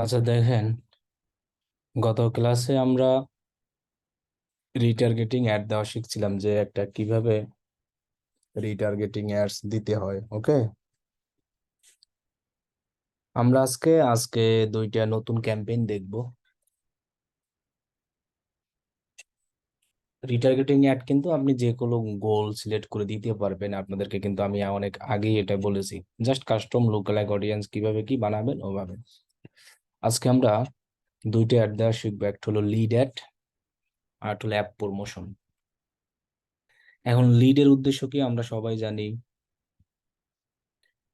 আচ্ছা দেখেন, গত ক্লাসে আমরা রিটার্গেটিং অ্যাড দেওয়া শিখছিলাম যে একটা কিভাবে রিটার্গেটিং অ্যাডস দিতে হয়। ওকে, আমরা আজকে দুইটা নতুন ক্যাম্পেইন দেখব। রিটার্গেটিং অ্যাড কিন্তু আপনি যে কোনো গোল সিলেক্ট করে দিতে পারবেন। আপনাদেরকে কিন্তু আমি অনেক আগেই এটা বলেছি, জাস্ট কাস্টম লোকালাইজ অডিয়েন্স কিভাবে কি বানাবেন ওভাবে। আজকে আমরা দুইটা অ্যাড দেওয়া শিখবো, একটা হলো লিড অ্যাড আর একটা হলো অ্যাপ প্রমোশন। এখন লিডের উদ্দেশ্য কি আমরা সবাই জানি,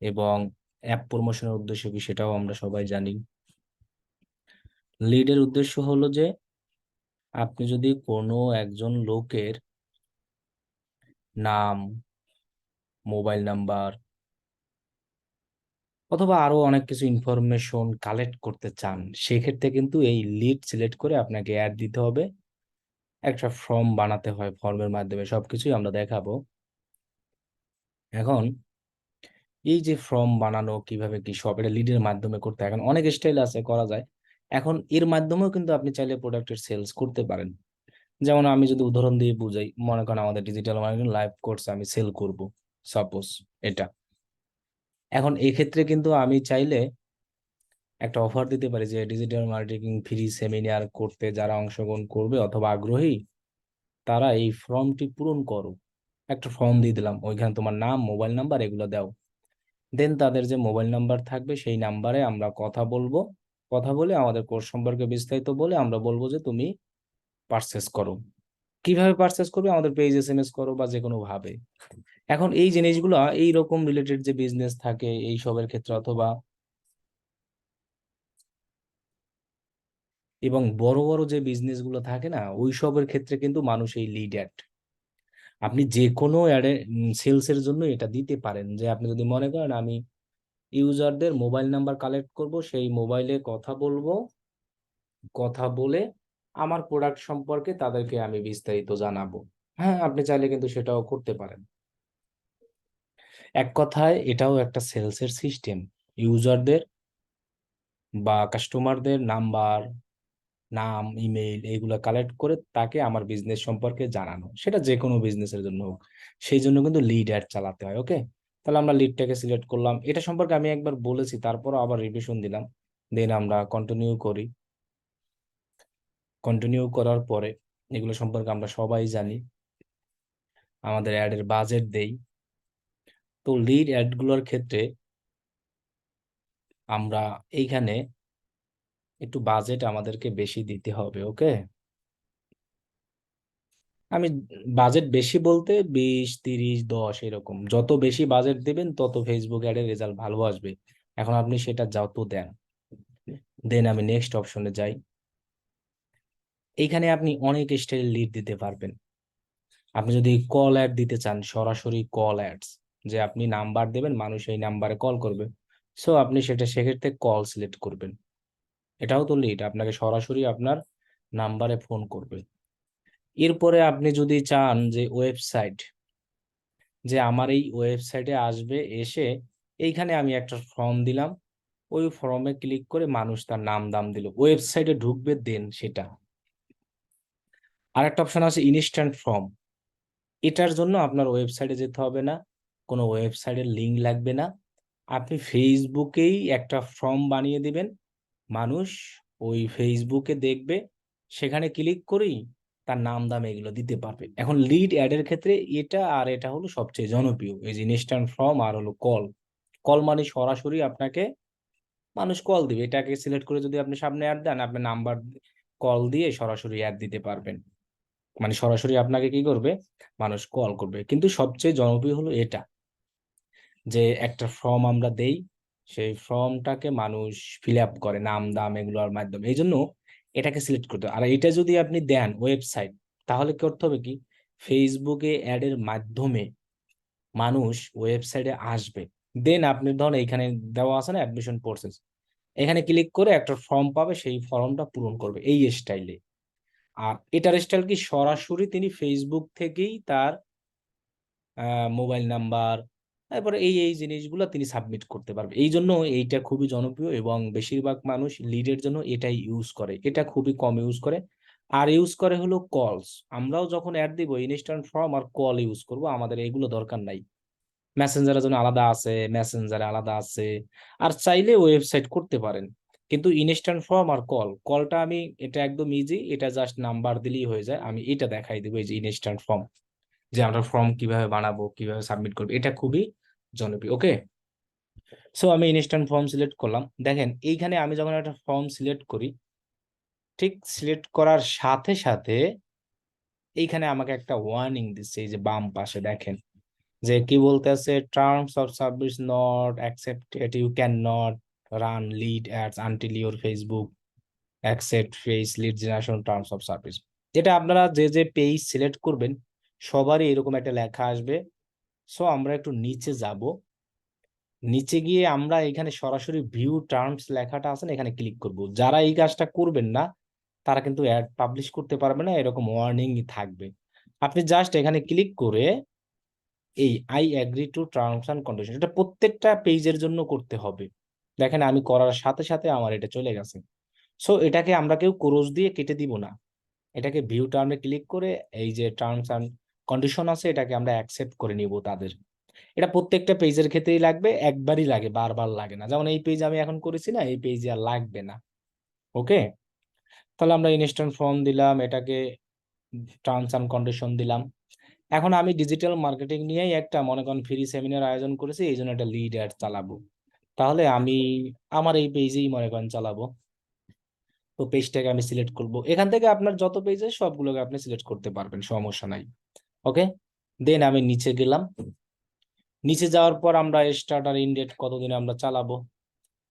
এবং অ্যাপ প্রমোশনের উদ্দেশ্য কি সেটাও আমরা সবাই জানি। লিডের উদ্দেশ্য হলো যে আপনি যদি কোনো একজন লোকের নাম, মোবাইল নাম্বার অথবা আরো অনেক কিছু ইনফরমেশন কালেক্ট করতে চান, সেক্ষেত্রে কিন্তু এই লিড সিলেক্ট করে আপনাকে অ্যাড দিতে হবে। একটা ফর্ম বানাতে হয়, ফর্মের মাধ্যমে সবকিছুই আমরা দেখাবো। এখন এই যে ফর্ম বানানো কিভাবে কি সব এটা লিডের মাধ্যমে করতে হয়। এখন অনেক স্টাইল আছে, করা যায়। এখন এর মাধ্যমেও কিন্তু আপনি চাইলে প্রোডাক্টের সেলস করতে পারেন। যেমন আমি যদি উদাহরণ দিয়ে বুঝাই, মনে করেন আমাদের ডিজিটাল মার্কেটিং লাইভ কোর্স আমি সেল করব, সাপোজ এটা। এখন এক্ষেত্রে কিন্তু আমি চাইলে একটা অফার দিতে পারি যে ডিজিটাল মার্কেটিং ফ্রি সেমিনার করতে যারা অংশগ্রহণ করবে অথবা আগ্রহী, তারা এই ফর্মটি পূরণ করো। একটা ফর্ম দিয়ে দিলাম, ওইখানে তোমার নাম, মোবাইল নাম্বার এগুলো দাও। দেন তাদের যে মোবাইল নাম্বার থাকবে সেই নাম্বারে আমরা কথা বলবো। কথা বলে আমাদের কোর্স সম্পর্কে বিস্তারিত বলে আমরা বলবো যে তুমি পারচেস করো। কিভাবে পারচেস করবে, আমাদের পেজ এসএমএস করো বা যে কোনো ভাবে। এখন এই জিনিসগুলো এইরকম রিলেটেড যে বিজনেস থাকে এই সবের ক্ষেত্রে, অথবা এবং বড় বড় যে বিজনেস গুলো থাকে না, ওই সবের ক্ষেত্রে কিন্তু মানুষ এই লিড অ্যাড, আপনি যে কোনো অ্যাডে সেলস এর জন্য এটা দিতে পারেন। যে আপনি যদি মনে করেন আমি ইউজারদের মোবাইল নাম্বার কালেক্ট করব, সেই মোবাইলে কথা বলবো, কথা বলে আমার প্রোডাক্ট সম্পর্কে তাদেরকে আমি বিস্তারিত জানাবো। হ্যাঁ, আপনি চাইলে কিন্তু সেটাও করতে পারেন। এক কথায় এটাও একটা সেলসের সিস্টেম। ইউজারদের বা কাস্টমারদের নাম্বার, নাম, ইমেইল এগুলো কালেক্ট করে তাকে আমার বিজনেস সম্পর্কে জানানো, সেটা যে কোনো বিজনেসের জন্য হোক। সেই জন্য কিন্তু লিড অ্যাড চালাতে হয়। ওকে, তাহলে আমরা লিডটাকে সিলেক্ট করলাম। এটা সম্পর্কে আমি একবার বলেছি, তারপর আবার রিভিশন দিলাম। দেন আমরা কন্টিনিউ করি। কন্টিনিউ করার পরে এগুলো সম্পর্কে আমরা সবাই জানি, আমাদের অ্যাডের বাজেট দেই। তো লিড অ্যাডগুলোর ক্ষেত্রে আমরা এইখানে একটু বাজেট আমাদেরকে বেশি দিতে হবে। ওকে, আমি বাজেট বেশি বলতে 20, 30, 10 এরকম, যত বেশি বাজেট দিবেন তত ফেসবুক অ্যাডের রেজাল্ট ভালো আসবে। এখন আপনি সেটা যত দেন। দেন আমি নেক্সট অপশনে যাই। এইখানে আপনি অনেক স্টাইল লিড দিতে পারবেন। আপনি যদি কল অ্যাড দিতে চান, সরাসরি কল অ্যাডস, যে আপনি নাম্বার দেবেন, মানুষ এই নাম্বারে কল করবে, সো আপনি সেটা সেক্ষেত্রে কল সিলেক্ট করবেন। এটাও তো লিড, আপনাকে সরাসরি আপনার নাম্বারে ফোন করবে। এরপরে আপনি যদি চান যে ওয়েবসাইট, যে আমার এই ওয়েবসাইটে আসবে, এসে এইখানে আমি একটা ফর্ম দিলাম, ওই ফর্মে ক্লিক করে মানুষ তার নাম দাম দিল, ওয়েবসাইটে ঢুকবে, দেন সেটা। আর একটা অপশন আছে ইনস্ট্যান্ট ফর্ম। এটার জন্য আপনার ওয়েবসাইটে যেতে হবে না, কোনো ওয়েবসাইটের লিংক লাগবে না। আপনি ফেসবুকেই একটা ফর্ম বানিয়ে দিবেন, মানুষ ওই ফেসবুকে দেখবে, সেখানে ক্লিক করেই তার নাম দাম এগুলো দিতে পারবে। এখন লিড অ্যাডের ক্ষেত্রে এটা আর এটা হলো সবচেয়ে জনপ্রিয়, এই যে ইনস্ট্যান্ট ফর্ম আর হলো কল। কল মানে সরাসরি আপনাকে মানুষ কল দিবে, এটাকে সিলেক্ট করে যদি আপনি সামনে অ্যাড দেন, আপনার নাম্বার কল দিয়ে সরাসরি অ্যাড দিতে পারবেন। মানে সরাসরি আপনাকে কি করবে, মানুষ কল করবে। কিন্তু সবচেয়ে জনপ্রিয় হলো এটা, যে একটা ফর্ম আমরা দেই, সেই ফর্মটাকে মানুষ ফিল আপ করে নাম দাম এগুলোর মাধ্যমে, এই জন্য এটাকে সিলেক্ট করতে হবে। আর এটা যদি আপনি দেন ওয়েবসাইট, তাহলে কি করতে হবে কি, ফেসবুকে অ্যাডের মাধ্যমে মানুষ ওয়েবসাইটে আসবে। দেন আপনি ধরুন এইখানে দেওয়া আছে না অ্যাডমিশন প্রসেস, এখানে ক্লিক করে একটা ফর্ম পাবে, সেই ফর্মটা পূরণ করবে এই স্টাইলে। আর এটার স্টাইল কি, সরাসরি তিনি ফেসবুক থেকেই তার মোবাইল নাম্বার, তারপরে এই জিনিসগুলো তিনি সাবমিট করতে পারবে। এই জন্য এইটা খুবই জনপ্রিয় এবং বেশিরভাগ মানুষ লিডের জন্য এটাই ইউজ করে, এটা খুবই কম ইউজ করে। আর ইউজ করে হলো কলস। আমরাও যখন অ্যাড দিব ইনস্ট্যান্ট ফর্ম আর কল ইউজ করব, আমাদের এগুলো দরকার নাই। মেসেঞ্জারের জন্য আলাদা আছে, মেসেঞ্জারে আলাদা আছে, আর চাইলে ওয়েবসাইট করতে পারেন। কিন্তু ইনস্ট্যান্ট ফর্ম আর কলটা আমি, এটা একদম ইজি, এটা জাস্ট নাম্বার দিলেই হয়ে যায়। আমি এটা দেখাই দেবো, এই যে ইনস্ট্যান্ট ফর্ম, যে আমরা ফর্ম কিভাবে বানাবো, কিভাবে সাবমিট করবো, এটা খুবই জনপ্রিয়। ওকে, সো আমি ইনস্ট্যান্ট ফর্ম সিলেক্ট করলাম। দেখেন এইখানে আমি যখন একটা ফর্ম সিলেক্ট করি, ঠিক সিলেক্ট করার সাথে সাথে এইখানে আমাকে একটা ওয়ার্নিং দিচ্ছে, এই যে বাম পাশে দেখেন, যে কি বলতেছে, terms of service not accepted, you can not run lead ads until your Facebook accept face lead generation terms of service. এটা আপনারা যে যে পেজ সিলেক্ট করবেন সবারই এরকম একটা লেখা আসবে। সো আমরা একটু নিচে যাব, নিচে গিয়ে আমরা এখানে সরাসরি ভিউ টার্মস লেখাটা আছে না, এখানে ক্লিক করব। যারা এই কাজটা করবেন না তারা কিন্তু অ্যাড পাবলিশ করতে পারবে না, এরকম ওয়ার্নিং থাকবে। আপনি জাস্ট এখানে ক্লিক করে এই I agree to terms and condition, এটা প্রত্যেকটা পেজের জন্য করতে হবে। দেখেন আমি করার সাথে সাথে আমার এটা চলে গেছে। সো এটাকে আমরা কেউ ক্রস দিয়ে কেটে দিব না, এটাকে ভিউ টার্মে ক্লিক করে এই যে টার্মস এন্ড কন্ডিশন আছে এটাকে আমরা অ্যাকসেপ্ট করে নিব তাদের। এটা প্রত্যেকটা পেজের ক্ষেত্রেই লাগবে, একবারই লাগে, বারবার লাগে না। যেমন এই পেজ আমি এখন করেছি না, এই পেজে আর লাগবে না। ওকে, তাহলে আমরা ইনস্ট্যান্ট ফর্ম দিলাম, এটাকে টার্মস এন্ড কন্ডিশন দিলাম। এখন আমি ডিজিটাল মার্কেটিং নিয়েই একটা মনে করেন ফ্রি সেমিনার আয়োজন করেছি, এই জন্য একটা লিড অ্যাড চালাবো। তাহলে আমি আমার এই পেজেই মনে করেন চালাবো। তো পেজটাকে আমি সিলেক্ট করব, এখান থেকে আপনার যত পেজ আছে সবগুলোকে আপনি সিলেক্ট করতে পারবেন, সমস্যা নাই। ওকে, দেন আমি নিচে গেলাম। নিচে যাওয়ার পর আমরা স্টার্ট আর ইনডেট কতদিন আমরা চালাবো,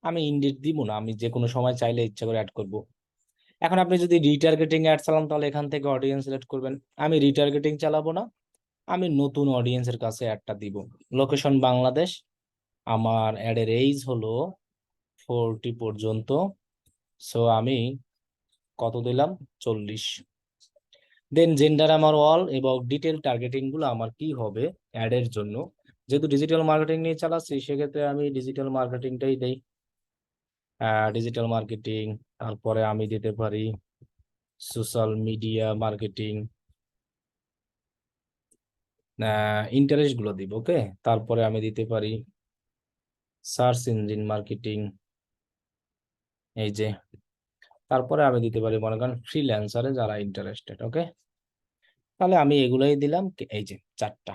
আমি ইনডেট দিব না, আমি যে কোনো সময় চাইলে ইচ্ছা করে অ্যাড করব। এখন আপনি যদি রিটার্গেটিং অ্যাড চালান তাহলে এখান থেকে অডিয়েন্স সিলেক্ট করবেন। আমি রিটার্গেটিং চালাবো না, আমি নতুন অডিয়েন্সের কাছে অ্যাডটা দিব। লোকেশন বাংলাদেশ, আমার অ্যাডের এইজ হলো 40 পর্যন্ত। সো আমি কত দিলাম, 40। দেন জেন্ডার আমার অল, এবং ডিটেল টার্গেটিং গুলো আমার কি হবে অ্যাড এর জন্য। যেহেতু ডিজিটাল মার্কেটিং নিয়ে চালাচ্ছি সেক্ষেত্রে আমি ডিজিটাল মার্কেটিংটাই দেই। ডিজিটাল মার্কেটিং, তারপরে আমি দিতে পারি সোশ্যাল মিডিয়া মার্কেটিং, ইন্টারেস্ট গুলো দিব। ওকে, তারপরে আমি দিতে পারি সার্চ ইঞ্জিন মার্কেটিং, এই যে। তারপরে আমি দিতে পারি মনে করেন ফ্রিল্যান্সারে যারা ইন্টারেস্টেড। ওকে, তাহলে আমি এগুলোই দিলাম, এই যে চারটা।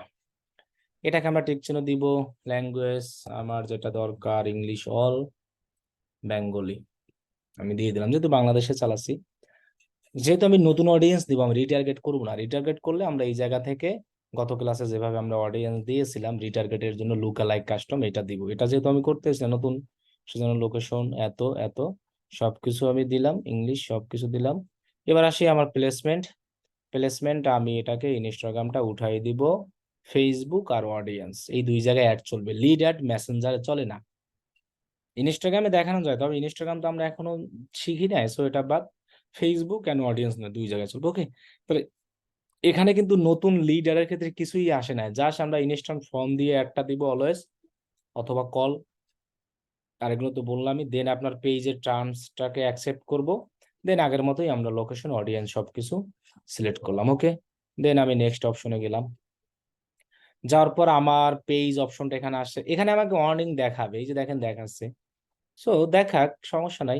এটাকে আমরা টিক চিহ্ন দিব। ল্যাঙ্গুয়েজ আমার যেটা দরকার ইংলিশ অল, বেঙ্গলি আমি দিয়ে দিলাম, যেহেতু বাংলাদেশে চালাচ্ছি। যেহেতু আমি নতুন অডিয়েন্স দিব, আমি রিটার্গেট করবো না। রিটার্গেট করলে আমরা এই জায়গা থেকে গত ক্লাসে যেভাবে আমরা অডিয়েন্স দিয়েছিলাম রিটার্গেটের জন্য লুকা লাইক কাস্টম এটা দিব। এটা যেহেতু আমি করতেছি না নতুন, সেজন্য লোকেশন এত এত সবকিছু আমি দিলাম, ইংলিশ সবকিছু দিলাম। এবার আসি আমার প্লেসমেন্ট। প্লেসমেন্ট আমি এটাকে ইনস্টাগ্রামটা উঠাই দিব, ফেসবুক আর অডিয়েন্স এই দুই জায়গায় অ্যাড চলবে, লিড অ্যাড মেসেঞ্জারে চলে না। ইনস্টাগ্রামে দেখানো যায়, তবে ইনস্টাগ্রাম তো আমরা এখনো শিখি নাই, সো এটা বাদ। ফেসবুক এন্ড অডিয়েন্স না, দুই জায়গায় চলবে। ওকে, তাহলে এখানে কিন্তু নতুন লিডারের ক্ষেত্রে কিছুই আসে না, জাস্ট আমরা ইনস্ট্যান্ট ফর্ম দিয়ে একটা দিব অলওয়েজ, অথবা কল, আর এগুলো তো বললামই। দেন আপনার পেজের টার্মসটাকে অ্যাকসেপ্ট করব। দেন আগের মতোই আমরা লোকেশন অডিয়েন্স সবকিছু সিলেক্ট করলাম। ওকে, দেন আমি নেক্সট অপশনে গেলাম। যাওয়ার পর আমার পেজ অপশনটা এখানে আসছে, এখানে আমাকে ওয়ার্নিং দেখাবে, এই যে দেখেন দেখাচ্ছে। সো দেখাক, সমস্যা নাই।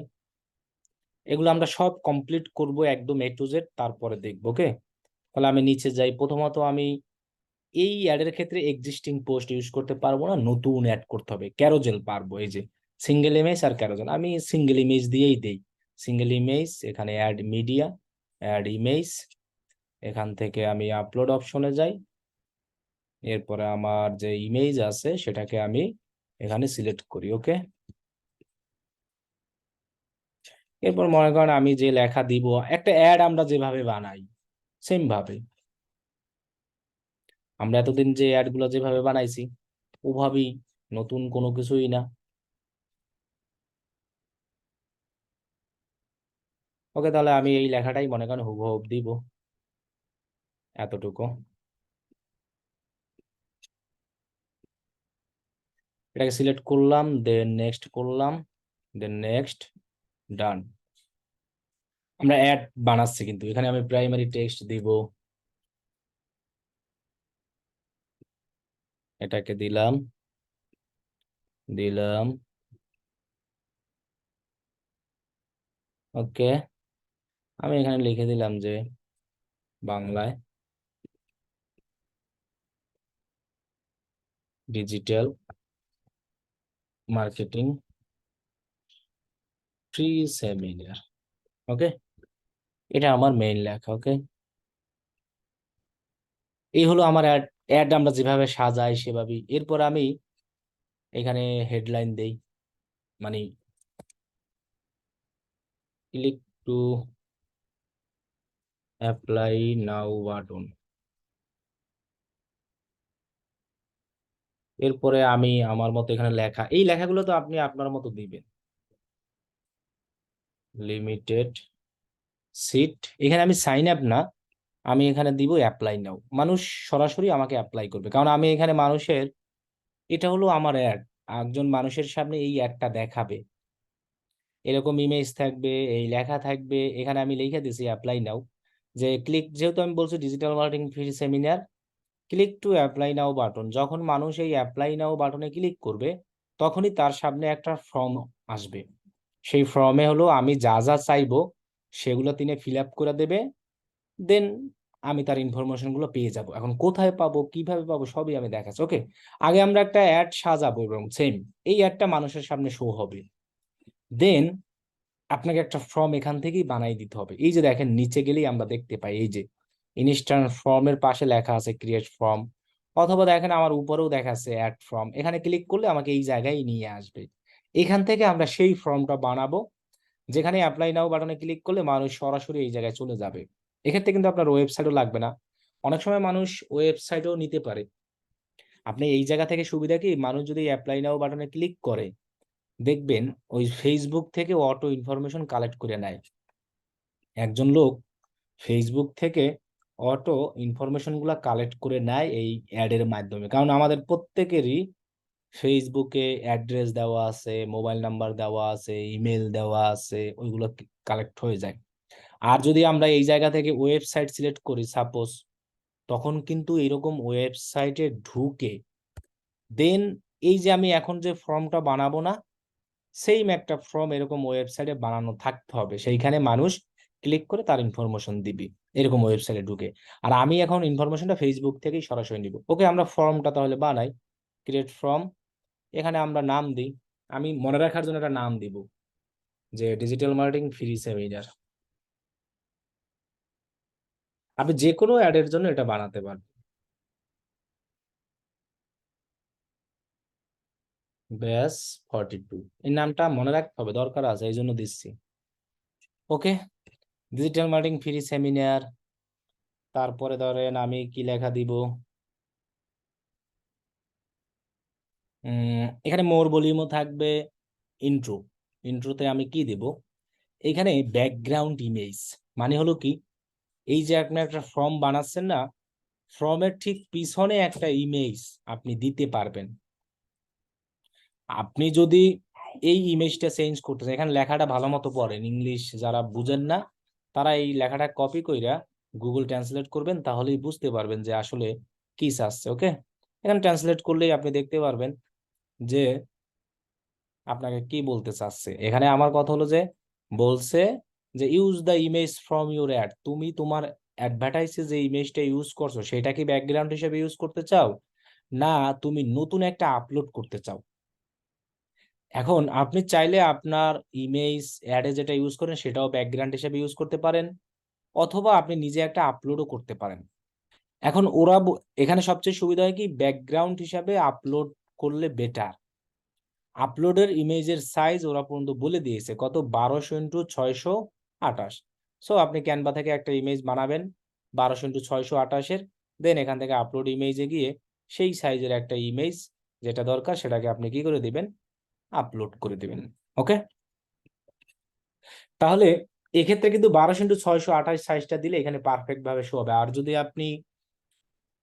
এগুলো আমরা সব কমপ্লিট করব একদম এ টু জেড, তারপরে দেখবো। ওকে, তাহলে আমি নিচে যাই। প্রথমত আমি এই অ্যাডের ক্ষেত্রে এক্সিস্টিং পোস্ট ইউজ করতে পারবো না, নতুন অ্যাড করতে হবে। ক্যারোজেল পারবো, এই যে সিঙ্গেল ইমেজ আর ক্যারোজেল, আমি সিঙ্গেল ইমেজ দিয়েই দেই। সিঙ্গেল ইমেজ, এখানে অ্যাড মিডিয়া, অ্যাড ইমেজ, এখান থেকে আমি আপলোড অপশনে যাই। এরপরে আমার যে ইমেজ আছে সেটাকে আমি এখানে সিলেক্ট করি। ওকে, এরপর মনে করেন আমি যে লেখা দিব, একটা অ্যাড আমরা যেভাবে বানাই সেম ভাবে, আমরা এতদিন যে অ্যাড গুলো যেভাবে বানাইছি ওভাবেই, নতুন কোনো কিছুই না। ওকে, তাহলে আমি এই লেখাটাই মনে করেন হুবহু দিব, এতটুকু। এটাকে সিলেক্ট করলাম, দেন নেক্সট করলাম, দেন নেক্সট, ডান। আমরা অ্যাড বানাচ্ছি, কিন্তু এখানে আমি প্রাইমারি টেক্সট দিব, এটাকে দিলাম, দিলাম, ওকে। আমি এখানে লিখে দিলাম যে বাংলায় ডিজিটাল মার্কেটিং ফ্রি সেমিনার, ওকে। এটা আমার মেইন লেখা, ওকে। এই হলো আমার অ্যাড। অ্যাড আমরা যেভাবে সাজাই সেভাবেই। এরপর আমি এখানে হেডলাইন দেই, মানে click to apply now button. এরপরে আমি আমার মতো এখানে লেখা, এই লেখাগুলো তো আপনি আপনার মতো দিবেন। লিমিটেড সিট, এখানে আমি সাইন আপ না, আমি এখানে দিব অ্যাপ্লাই নাও। মানুষ সরাসরি আমাকে অ্যাপ্লাই করবে, কারণ আমি এখানে মানুষের, এটা হলো আমার অ্যাড, একজন মানুষের সামনে এই অ্যাডটা দেখাবে, এরকম ইমেজ থাকবে, এই লেখা থাকবে। এখানে আমি লিখে দিছি অ্যাপ্লাই নাও, যে ক্লিক, যেহেতু আমি বলছি digital marketing free seminar, click to apply now button. যখন মানুষ এই অ্যাপ্লাই নাও বাটনে ক্লিক করবে, তখনই তার সামনে একটা ফর্ম আসবে। সেই ফর্মে হলো আমি যা যা চাইবো সেগুলো তিনি ফিল আপ করে দেবে, দেন আমি তার ইনফরমেশন গুলো পেয়ে যাব। এখন কোথায় পাবো, কিভাবে পাবো, সবই আমি দেখাচ্ছি, ওকে। আগে আমরা একটা অ্যাড সাজাবো, এবং সেম এই অ্যাডটা মানুষের সামনে শো হবে। দেন আপনাকে একটা ফর্ম এখান থেকেই বানাই দিতে হবে। এই যে দেখেন, নিচে গেলেই আমরা দেখতে পাই এই যে ইনস্ট্যান্ট ফর্মের পাশে লেখা আছে ক্রিয়েট ফর্ম, অথবা দেখেন আমার উপরেও দেখা আছে অ্যাড ফর্ম। এখানে ক্লিক করলে আমাকে এই জায়গায় নিয়ে আসবে। এখান থেকে আমরা সেই ফর্মটা বানাবো, যেখানে অ্যাপ্লাই নাও বাটনে ক্লিক করলে মানুষ সরাসরি এই জায়গায় চলে যাবে। এক্ষেত্রে কিন্তু আপনার ওয়েবসাইটও লাগবে না। অনেক সময় মানুষ ওয়েবসাইটও নিতে পারে। আপনি এই জায়গা থেকে সুবিধা কি, মানুষ যদি অ্যাপ্লাই নাও বাটনে ক্লিক করে, দেখবেন ওই ফেসবুক থেকে অটো ইনফরমেশন কালেক্ট করে নেয়। একজন লোক ফেসবুক থেকে অটো ইনফরমেশন গুলা কালেক্ট করে নেয় এই অ্যাডের মাধ্যমে, কারণ আমাদের প্রত্যেকেরই ফেসবুকে অ্যাড্রেস দেওয়া আছে, মোবাইল নাম্বার দেওয়া আছে, ইমেল দেওয়া আছে, ওইগুলো কালেক্ট হয়ে যায়। আর যদি আমরা এই জায়গা থেকে ওয়েবসাইট সিলেক্ট করি সাপোজ, তখন কিন্তু এরকম ওয়েবসাইটে ঢুকে দেন এই যে আমি এখন যে ফর্মটা বানাবো না, সেম একটা ফর্ম এরকম ওয়েবসাইটে বানানো থাকতে হবে, সেইখানে মানুষ ক্লিক করে তার ইনফরমেশন দিবি এরকম ওয়েবসাইটে ঢুকে। আর আমি এখন ইনফরমেশনটা ফেসবুক থেকেই সরাসরি নিব, ওকে। আমরা ফর্মটা তাহলে বানাই, ক্রিয়েট ফর্ম। এখানে আমরা নাম দিই, আমি মনে রাখার জন্য একটা নাম দিব, যে ডিজিটাল মার্কেটিং ফ্রি সেমিনার। আপনি যে কোনো অ্যাডের জন্য এটা বানাতে পারেন। ব্যাস 42, এই নামটা মনে রাখতে হবে, দরকার আছে, এই জন্য দিচ্ছি, okay. Digital marketing free seminar. তারপরে ধরেন আমি কি লেখা দিব, এখানে মোর ভলিউমও থাকবে। ইন্ট্রো, ইন্ট্রোতে আমি কি দেব, এখানে ব্যাকগ্রাউন্ড ইমেজ, মানে হলো কি, এই যে আপনি একটা ফর্ম বানাচ্ছেন না, ফর্মের ঠিক পিছনে একটা ইমেজ আপনি দিতে পারবেন। আপনি যদি এই ইমেজটা চেঞ্জ করতেছেন, এখানে লেখাটা ভালো মতো পড়েন, ইংলিশ যারা বুঝেন না তারা এই লেখাটা কপি কইরা গুগল ট্রান্সলেট করবেন, তাহলেই বুঝতে পারবেন যে আসলে কি চাচ্ছে, ওকে। এখানে ট্রান্সলেট করলেই আপনি দেখতে পারবেন যে আপনাকে কি বলতে চাচ্ছে। এখানে আমার কথা হলো যে বলছে যে use the image from your add, তুমি তোমার অ্যাডভার্টাইজে যে ইমেজটা ইউজ করছো সেটা কি ব্যাকগ্রাউন্ড হিসেবে ইউজ করতে চাও, না তুমি নতুন একটা আপলোড করতে চাও। এখন আপনি চাইলে আপনার ইমেজ অ্যাডে যেটা ইউজ করেন সেটাও ব্যাকগ্রাউন্ড হিসেবে ইউজ করতে পারেন, অথবা আপনি নিজে একটা আপলোডও করতে পারেন। এখন এখানে সবচেয়ে সুবিধা হয় কি, ব্যাকগ্রাউন্ড হিসাবে আপলোড করলে বেটার। আপলোডের ইমেজের সাইজ ওরা পর্যন্ত বলে দিয়েছে কত, 1200x628। সো আপনি ক্যানভা থেকে একটা ইমেজ বানাবেন 1200x628-এর, দেন এখান থেকে আপলোড ইমেজে গিয়ে সেই সাইজের একটা ইমেজ যেটা দরকার সেটাকে আপনি কি করে দিবেন, আপলোড করে দিবেন, ওকে। তাহলে এক্ষেত্রে কিন্তু 1200x628 সাইজটা দিলে এখানে পারফেক্ট ভাবে শো হবে। আর যদি আপনি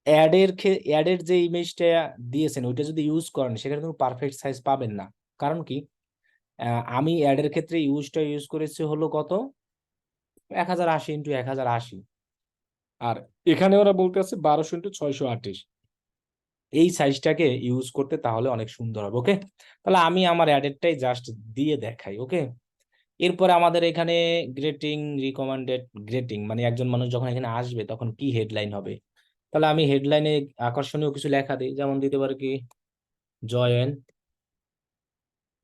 অ্যাডের যে ইমেজটা দিয়েছেন ওইটা যদি ইউজ করেন সেখানে কিন্তু পারফেক্ট সাইজ পাবেন না। কারণ কি, আমি অ্যাডের ক্ষেত্রে ইউজ করেছি হলো কত, 1080 × 1080, আর এখানে ওরা বলতে আছে 1200 × 628। এই সাইজটাকে ইউজ করতে তাহলে অনেক সুন্দর হবে। ওকে, তাহলে আমি আমার অ্যাডেরটাই জাস্ট দিয়ে দেখাই। ওকে, এরপরে আমাদের এখানে গ্রেটিং রিকমেন্ডেড, গ্রেটিং মানে একজন মানুষ যখন এখানে আসবে তখন কি হেডলাইন হবে। তাহলে আমি হেডলাইনে আকর্ষণীয় কিছু লেখা দিই, যেমন দিতে পারি কি, join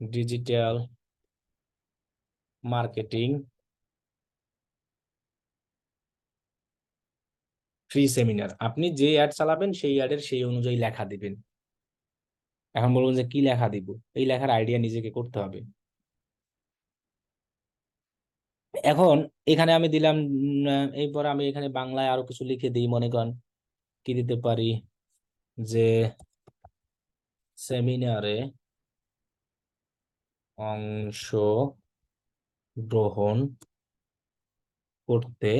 digital marketing free seminar. আপনি যে অ্যাড চালাবেন সেই অ্যাডের সেই অনুযায়ী লেখা দিবেন। এখন বলুন যে কি লেখা দিব, এই লেখার আইডিয়া নিজেকে করতে হবে। এখন এখানে আমি দিলাম, এরপর আমি এখানে বাংলায় আরো কিছু লিখে দিই, মনে করেন কি দিতে পারি, যে সেমিনারে অংশ গ্রহণ করতে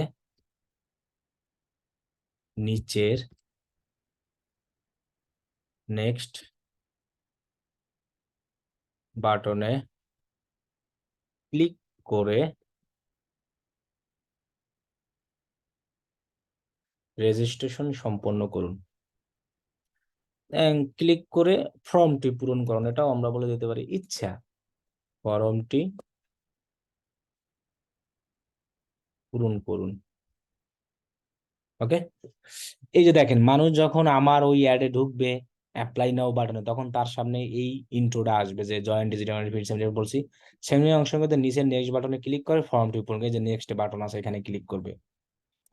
নিচের নেক্সট বাটনে ক্লিক করে রেজিস্ট্রেশন সম্পন্ন করুন। ক্লিক করে ফর্মটি পূরণ করুন, এটাও আমরা বলে দিতে পারি ইচ্ছা। ফর্মটি পূরণ করুন। ওকে, এই যে দেখেন, মানুষ যখন আমার ওই অ্যাডে ঢুকবে অ্যাপ্লাই নাও বাটনে, তখন তার সামনে এই ইন্ট্রোটা আসবে যে জয়েন ডিজিটাল মার্কেটিং সেমিনার বলছি। সেমিনার অংশের মধ্যে নিচের নেক্সট বাটনে ক্লিক করে ফর্মটি পূরণ করে, যে নেক্সট বাটন আছে এখানে ক্লিক করবে।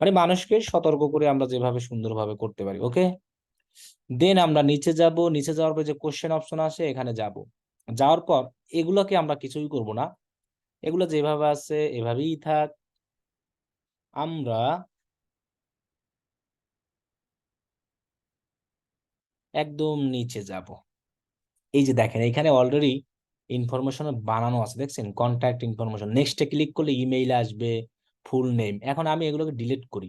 মানে মানুষকে সতর্ক করে আমরা যেভাবে সুন্দরভাবে করতে পারি। ওকে, দেন আমরা নিচে যাব, নিচে যাওয়ার পর যে কোশ্চেন অপশন আছে এখানে যাব। যাওয়ার পর এগুলোকে আমরা কিছুই করব না, এগুলো যেভাবে আছে এভাবেই থাক। আমরা একদম নিচে যাব। এই যে দেখেন এখানে অলরেডি ইনফরমেশন বানানো আছে, দেখছেন, কন্ট্যাক্ট ইনফরমেশন। নেক্সটে ক্লিক করলে ইমেইল আসবে, ফুল নেম। এখন আমি এগুলোকে ডিলিট করি।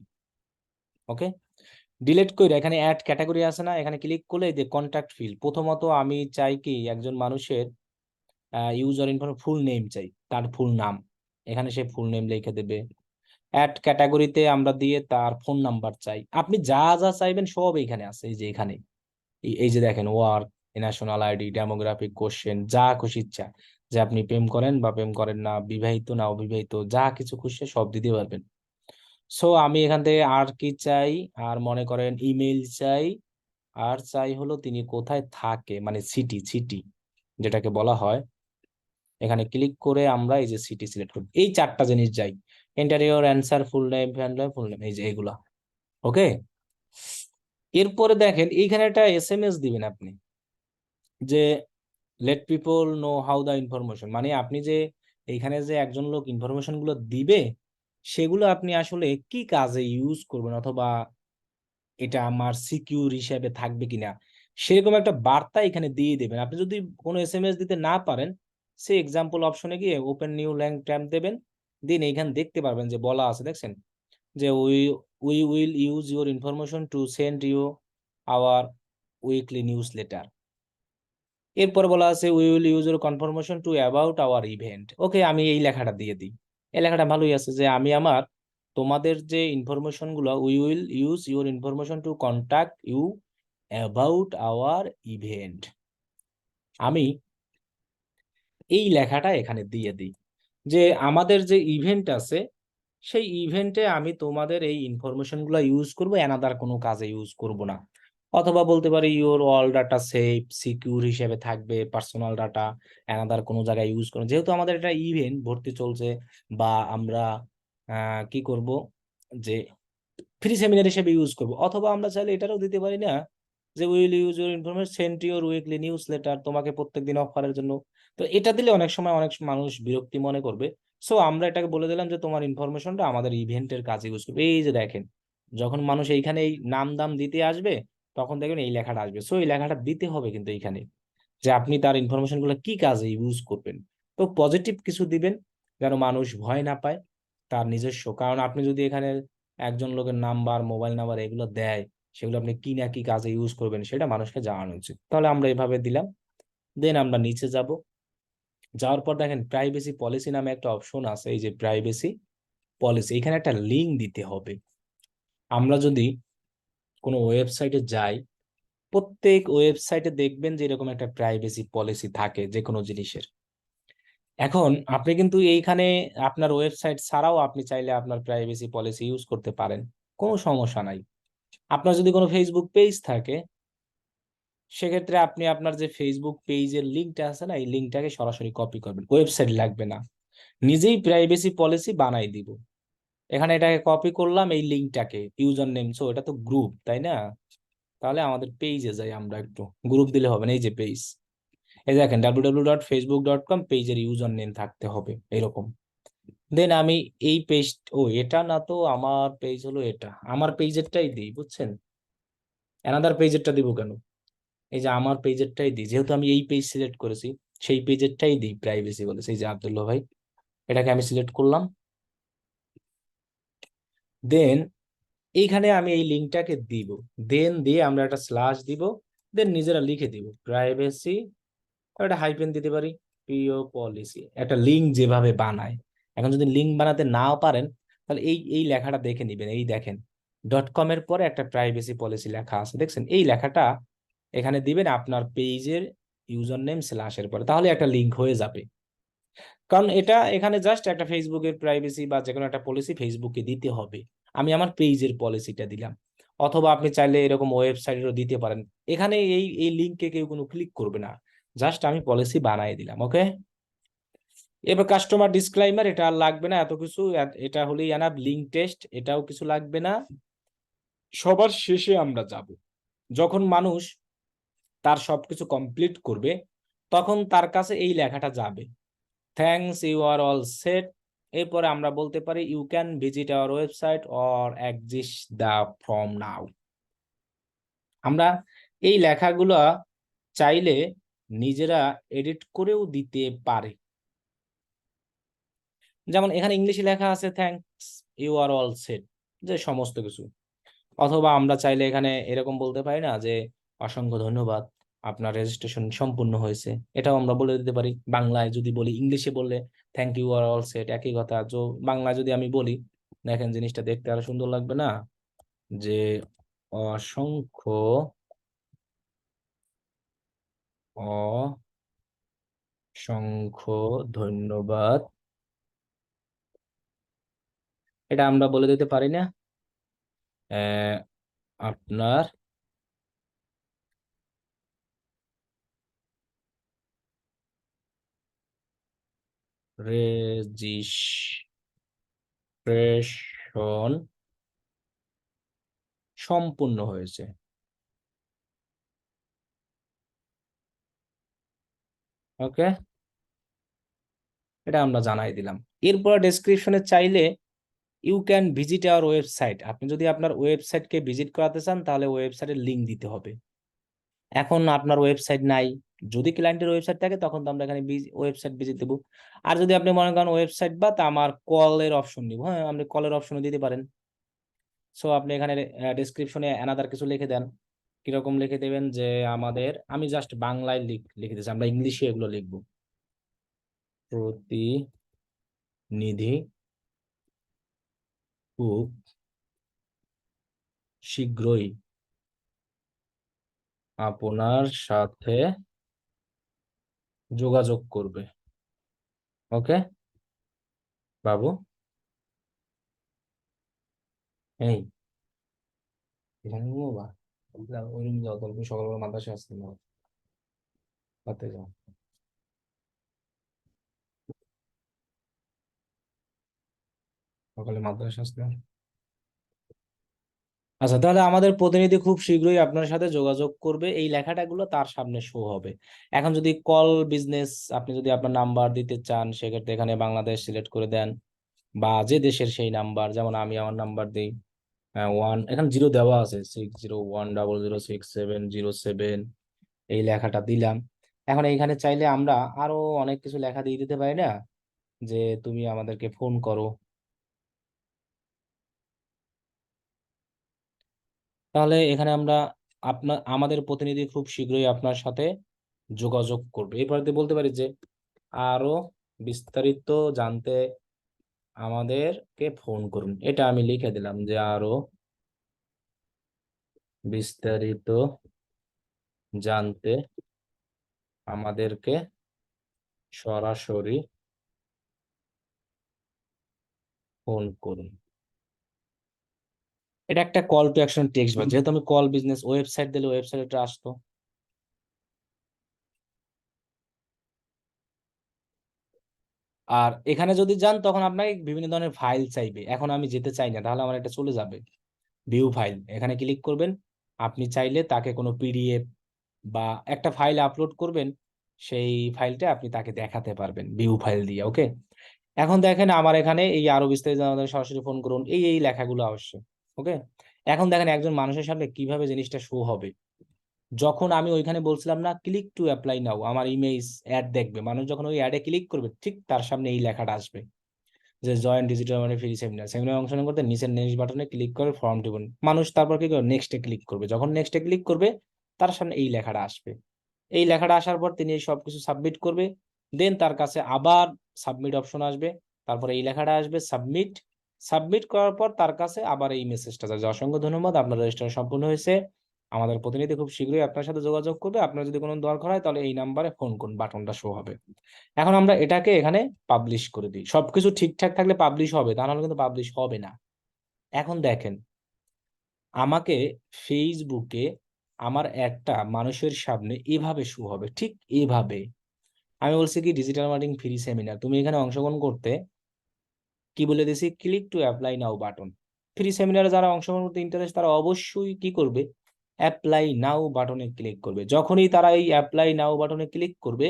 ওকে, ডিলিট করে এখানে অ্যাড ক্যাটাগরি আছে না, এখানে ক্লিক করলে এই যে কন্ট্যাক্ট ফিল্ড, প্রথমত আমি চাই কি একজন মানুষের ইউজার ইনফরমেশন ফুল নেম চাই, তার ফুল নাম, এখানে সে ফুল নেম লিখে দেবে। অ্যাড ক্যাটাগরিতে আমরা দিয়ে তার ফোন নাম্বার চাই। আপনি যা যা চাইবেন সব এখানে আছে, এই যে এখানে এই যে দেখেন, work, national ID, demographic, question, যা খুশি ইচ্ছা, যে আপনি প্রেম করেন বা প্রেম করেন না, বিবাহিত না অবিবাহিত, যা কিছু খুশি সব দিতে পারবেন। সো আমি এখান থেকে আর কি চাই, আর মনে করেন ইমেল চাই, আর চাই হলো তিনি কোথায় থাকে, মানে সিটি, সিটি যেটাকে বলা হয়। এখানে ক্লিক করে আমরা এই যে সিটি সিলেক্ট করব, এই চারটা জিনিস যাই, ইন্টারভিউর answer, full name, full name, এই যে এগুলা। ওকে, এরপরে দেখেন এইখানে একটা এসএমএস দিবেন আপনি, যে let people know how the information, মানে আপনি যে এইখানে যে একজন লোক ইনফরমেশন গুলো দিবে সেগুলো আপনি আসলে কি কাজে ইউজ করবেন, অথবা এটা আমার সিকিউর হিসেবে থাকবে কিনা, সেরকম একটা বার্তা এখানে দিয়ে দেবেন। আপনি যদি কোনো এসএমএস দিতে না পারেন, সে এক্সাম্পল অপশনে গিয়ে ওপেন নিউ ল্যাঙ্ক ট্যাব দেবেন, দিন এইখানে দেখতে পারবেন যে বলা আছে, দেখছেন, যে we will use your information to send you our weekly newsletter. এরপর বলা আছে we will use your confirmation to about our event. Okay, আমি এই লেখাটা দিয়ে দিই। এই লেখাটা ভালোই আছে, যে আমি আমার তোমাদের যে ইনফরমেশন গুলো, we will use your information to contact you about our event, আমি এই লেখাটা এখানে দিয়ে দিই, যে আমাদের যে ইভেন্ট আছে সেই ইভেন্টে আমি তোমাদের এই ইনফরমেশন গুলো ইউজ করবো, অ্যানাদার কোনো কাজে ইউজ করব না। অথবা বলতে পারি your all data safe secure হিসেবে থাকবে, পার্সোনাল ডাটা অ্যানাদার কোনো জায়গায় ইউজ করবো, যেহেতু আমাদের এটা ইভেন্ট ভর্তি চলছে, বা আমরা কি করব, যে ফ্রি সেমিনার হিসেবে ইউজ করব। অথবা আমরা চাইলে এটারও দিতে পারি না, যে will use your information send your weekly news letter, তোমাকে প্রত্যেকদিন অফারের জন্য। তো এটা দিলে অনেক সময় অনেক মানুষ বিরক্তি মনে করবে। সো আমরা এটাকে বলে দিলাম যে তোমার ইনফরমেশনটা আমাদের ইভেন্টের কাজে ইউজ করবে। এই যে দেখেন, যখন মানুষ এইখানে এই নাম দাম দিতে আসবে তখন দেখবেন এই লেখাটা আসবে। সো এই লেখাটা দিতে হবে কিন্তু এইখানে, যে আপনি তার ইনফরমেশন গুলো কি কাজে ইউজ করবেন। তো পজিটিভ কিছু দিবেন যেন মানুষ ভয় না পায়, তার নিজস্ব। কারণ আপনি যদি এখানে একজন লোকের নাম্বার, মোবাইল নাম্বার এগুলো দেয়, সেগুলো আপনি কি না কি কাজে ইউজ করবেন সেটা মানুষকে জানানো উচিত। তাহলে আমরা এভাবে দিলাম। দেন আমরা নিচে যাব। যাওয়ার পর দেখেন প্রাইভেসি পলিসি নামে একটা অপশন আছে, এই যে প্রাইভেসি পলিসি, এখানে একটা লিঙ্ক দিতে হবে। আমরা যদি কোনো ওয়েবসাইটে যাই, প্রত্যেক ওয়েবসাইটে দেখবেন যে এরকম একটা প্রাইভেসি পলিসি থাকে যে কোনো জিনিসের। এখন আপনি কিন্তু এইখানে আপনার ওয়েবসাইট ছাড়াও আপনি চাইলে আপনার প্রাইভেসি পলিসি ইউজ করতে পারেন, কোনো সমস্যা নাই। আপনার যদি কোনো ফেসবুক পেজ থাকে, সেক্ষেত্রে আপনি আপনার যে ফেসবুক পেজের লিঙ্কটা আছে না, এই লিঙ্কটাকে সরাসরি কপি করবেন, ওয়েবসাইট লাগবে না, নিজেই প্রাইভেসি পলিসি বানাই দিব। এখানে এটাকে কপি করলাম, এই লিঙ্কটাকে ইউজার নেম, সো এটা তো গ্রুপ তাই না? তাহলে আমাদের পেজে যাই আমরা, একটু গ্রুপ দিলে হবে না, এই যে পেজ, এই দেখেন www.facebook.com, পেজের ইউজার নেম থাকতে হবে এরকম। দেন আমি এই পেজ, ও এটা না তো, আমার পেজ হলো এটা, আমার পেজেরটাই দিই, বুঝছেন? অ্যানাদার পেজেরটা দিব কেন? এই যে আমার পেজেরটাই দিই, যেহেতু আমি এই পেজ সিলেক্ট করেছি, সেই পেজেরটাই দিই প্রাইভেসি বলে, সেই যে আব্দুল্লাহ ভাই, এটাকে আমি সিলেক্ট করলাম। দেন এইখানে আমি এই লিঙ্কটাকে দিব, দেন দিয়ে আমরা একটা স্ল্যাশ দিব, দেন নিজেরা লিখে দিব প্রাইভেসি, একটা হাইফেন দিতে পারি, প্রিয় পলিসি, একটা লিঙ্ক যেভাবে বানায়। এখন যদি লিঙ্ক বানাতে নাও পারেন, তাহলে এই এই লেখাটা দেখে নিবেন, এই দেখেন .com এর পরে একটা প্রাইভেসি পলিসি লেখা আছে, দেখছেন? এই লেখাটা এখানে দিবেন আপনার পেজের ইউজার নেম স্ল্যাশের পরে, তাহলে একটা লিঙ্ক হয়ে যাবে। কারণ এটা এখানে জাস্ট একটা ফেসবুকের প্রাইভেসি বা যে কোনো একটা পলিসি ফেসবুকে দিতে হবে, আমি আমার পেজের পলিসিটা দিলাম। অথবা আপনি চাইলে এরকম ওয়েবসাইটেরও দিতে পারেন। এখানে এই এই লিঙ্কে কেউ কোনো ক্লিক করবে না, জাস্ট আমি পলিসি বানাই দিলাম। ওকে, এবার কাস্টমার ডিসক্লাইমার, এটা আর লাগবে না এত কিছু, এটা হলেই এনাফ। লিঙ্ক টেস্ট, এটাও কিছু লাগবে না। সবার শেষে আমরা যাব, যখন মানুষ তার সবকিছু কমপ্লিট করবে, তখন তার কাছে এই লেখাটা যাবে, thanks you are all set. এরপরে আমরা বলতে পারি you can visit our website or exist the from now. আমরা এই লেখাগুলো চাইলে নিজেরা এডিট করেও দিতে পারে। যেমন এখানে ইংলিশে লেখা আছে thanks you are all set, যে সমস্ত কিছু। অথবা আমরা চাইলে এখানে এরকম বলতে পারি না যে অসংখ্য ধন্যবাদ, আপনার রেজিস্ট্রেশন সম্পূর্ণ হয়েছে, এটাও আমরা বলে দিতে পারি বাংলায়। যদি বলি, ইংলিশে বললে thank you are all set, একই কথা। বাংলায় যদি আমি বলি, দেখেন জিনিসটা দেখতে আরো সুন্দর লাগবে না, যে অসংখ্য অসংখ্য ধন্যবাদ, এটা আমরা বলে দিতে পারি না? আহ, আপনার রেজিস্ট্রেশন সম্পূর্ণ হয়েছে। ওকে, এটা আমরা জানাই দিলাম। এরপর ডেসক্রিপশনে চাইলে you can visit our website, আপনি যদি আপনার ওয়েবসাইটকে ভিজিট করাতে চান তাহলে ওয়েবসাইটের লিঙ্ক দিতে হবে। এখন আপনার ওয়েবসাইট নাই, যদি ক্লায়েন্টের ওয়েবসাইট থাকে তখন তো আমরা এখানে ওয়েবসাইট ভিজিট দেবো। আর যদি আপনি মনে করেন ওয়েবসাইট বা তা আমার কলের অপশন নিব, হ্যাঁ আপনি কলের অপশনও দিতে পারেন। সো আপনি এখানে ডেসক্রিপশনে অ্যানাদার কিছু লিখে দেন। কিরকম লিখে দেবেন, যে আমাদের, আমি জাস্ট বাংলায় লিখে দিচ্ছি, আমরা ইংলিশে এগুলো লিখবো। প্রতিনিধি খুব শীঘ্রই আপনার সাথে যোগাযোগ করবে। ওকে বাবু, এই এখানে ঘুমোবা? ওই রুম যাও, তুমি সকালবেলা মাদ্রাসা আসতে না, রাতে যাও, সকালে মাদ্রাসা আসতে। আচ্ছা, তাহলে আমাদের প্রতিনিধি খুব শীঘ্রই আপনার সাথে যোগাযোগ করবে, এই লেখাটা গুলো তার সামনে শো হবে। এখন যদি কল বিজনেস, আপনি যদি আপনার নাম্বার দিতে চান, সেক্ষেত্রে এখানে বাংলাদেশ সিলেক্ট করে দেন, বা যে দেশের সেই নাম্বার, যেমন আমি আমার নাম্বার দিই, ওয়ান, এখানে জিরো দেওয়া আছে, 60 100 067 এই লেখাটা দিলাম। এখন এইখানে চাইলে আমরা আরো অনেক কিছু লেখা দিয়ে দিতে পারি না, যে তুমি আমাদেরকে ফোন করো। তাহলে এখানে আমরা আমাদের প্রতিনিধি খুব শীঘ্রই আপনার সাথে যোগাযোগ করবে। এরপর দিয়ে বলতে পারি যে আরো বিস্তারিত জানতে আমাদেরকে ফোন করুন। এটা আমি লিখে দিলাম যে আরো বিস্তারিত জানতে আমাদেরকে সরাসরি ফোন করুন। এটা একটা কল টু অ্যাকশন টেক্সট, বা যেহেতু আমি কল বিজনেস ওয়েবসাইট দিলে ওয়েবসাইটে আসতো। আর এখানে যদি যান তখন আপনাকে বিভিন্ন ধরনের ফাইল চাইবে, এখন আমি যেতে চাই না, তাহলে আমার এটা চলে যাবে। ভিউ ফাইল, এখানে ক্লিক করবেন। আপনি চাইলে তাকে কোনো পিডিএফ বা একটা ফাইল আপলোড করবেন, সেই ফাইলটা আপনি তাকে দেখাতে পারবেন ভিউ ফাইল দিয়ে। ওকে, এখন দেখেন আমার এখানে এই আরো বিস্তারিত আমাদের সরাসরি ফোন করুন, এই লেখাগুলো অবশ্যই। ওকে, এখন দেখেন একজন মানুষের সামনে কিভাবে জিনিসটা শো হবে। যখন আমি ওইখানে বলছিলাম না ক্লিক টু অ্যাপ্লাই নাও, আমার ইমেজ অ্যাড দেখবে, মানুষ যখন ওই অ্যাডে ক্লিক করবে ঠিক তার সামনে এই লেখাটা আসবে যে জয়েন ডিজিটাল মানে ফ্রি সেমিনার। সেমিনার অংশগ্রহণ করতে নিচের নেক্সট বাটনে ক্লিক করে ফর্ম টিপুন। মানুষ তারপর কি করবে, নেক্সটে ক্লিক করবে। যখন নেক্সটে ক্লিক করবে তার সামনে এই লেখাটা আসবে। এই লেখাটা আসার পর তিনি এই সবকিছু সাবমিট করবে। দেন তার কাছে আবার সাবমিট অপশন আসবে, তারপরে এই লেখাটা আসবে সাবমিট। সাবমিট করার পর তার কাছে আবার এই মেসেজটা যাবে যে অসংখ্য ধন্যবাদ, আপনার রেজিস্ট্রেশন সম্পূর্ণ হয়েছে, আমাদের প্রতিনিধি খুব শীঘ্রই আপনার সাথে যোগাযোগ করবে, আপনার যদি কোনো দরকার হয় তাহলে এই নাম্বারে ফোন করুন, বাটনটা শো হবে। এখন আমরা এটাকে এখানে পাবলিশ করে দিই। সবকিছু ঠিকঠাক থাকলে পাবলিশ হবে, তা নাহলে কিন্তু পাবলিশ হবে না। এখন দেখেন আমাকে ফেসবুকে আমার একটা মানুষের সামনে এভাবে শো হবে, ঠিক এভাবে। আমি বলছি কি ডিজিটাল মার্কেটিং ফ্রি সেমিনার, তুমি এখানে অংশগ্রহণ করতে কি বলে দিছি, click to apply now button. Free সেমিনারে যারা অংশগ্রহণ করতে ইন্টারেস্ট তারা অবশ্যই কি করবে, অ্যাপ্লাই নাও বাটনে ক্লিক করবে। যখনই তারা এই অ্যাপ্লাই নাও বাটনে ক্লিক করবে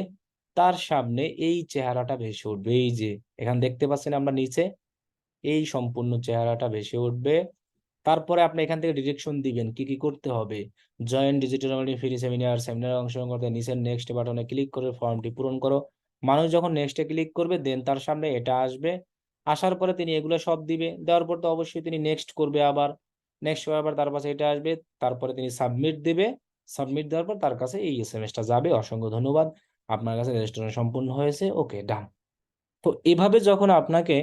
তার সামনে এই চেহারাটা ভেসে উঠবে, এই যে এখানে দেখতে পাচ্ছেন আমরা নিচে, এই সম্পূর্ণ চেহারাটা ভেসে উঠবে। তারপরে আপনি এখান থেকে ডিরেকশন দিবেন কি কি করতে হবে। Join digital marketing free seminar, সেমিনারে অংশগ্রহণ করতে নিচের নেক্সট বাটনে ক্লিক করে ফর্মটি পূরণ করো। মানুষ যখন নেক্সটে ক্লিক করবে দেন তার সামনে এটা আসবে। আসার পরে তিনি এগুলো সব দিবে, দেওয়ার পর তো অবশ্যই তিনি নেক্সট করবে, আবার নেক্সট করার পর তার কাছে এটা আসবে, তারপরে তিনি সাবমিট দেবে। সাবমিট দেওয়ার পর তার কাছে এই এসএমএসটা যাবে, অসংখ্য ধন্যবাদ, আপনার কাছে রেজিস্ট্রেশন সম্পূর্ণ হয়েছে, ওকে ডান। তো এভাবে যখন আপনাকে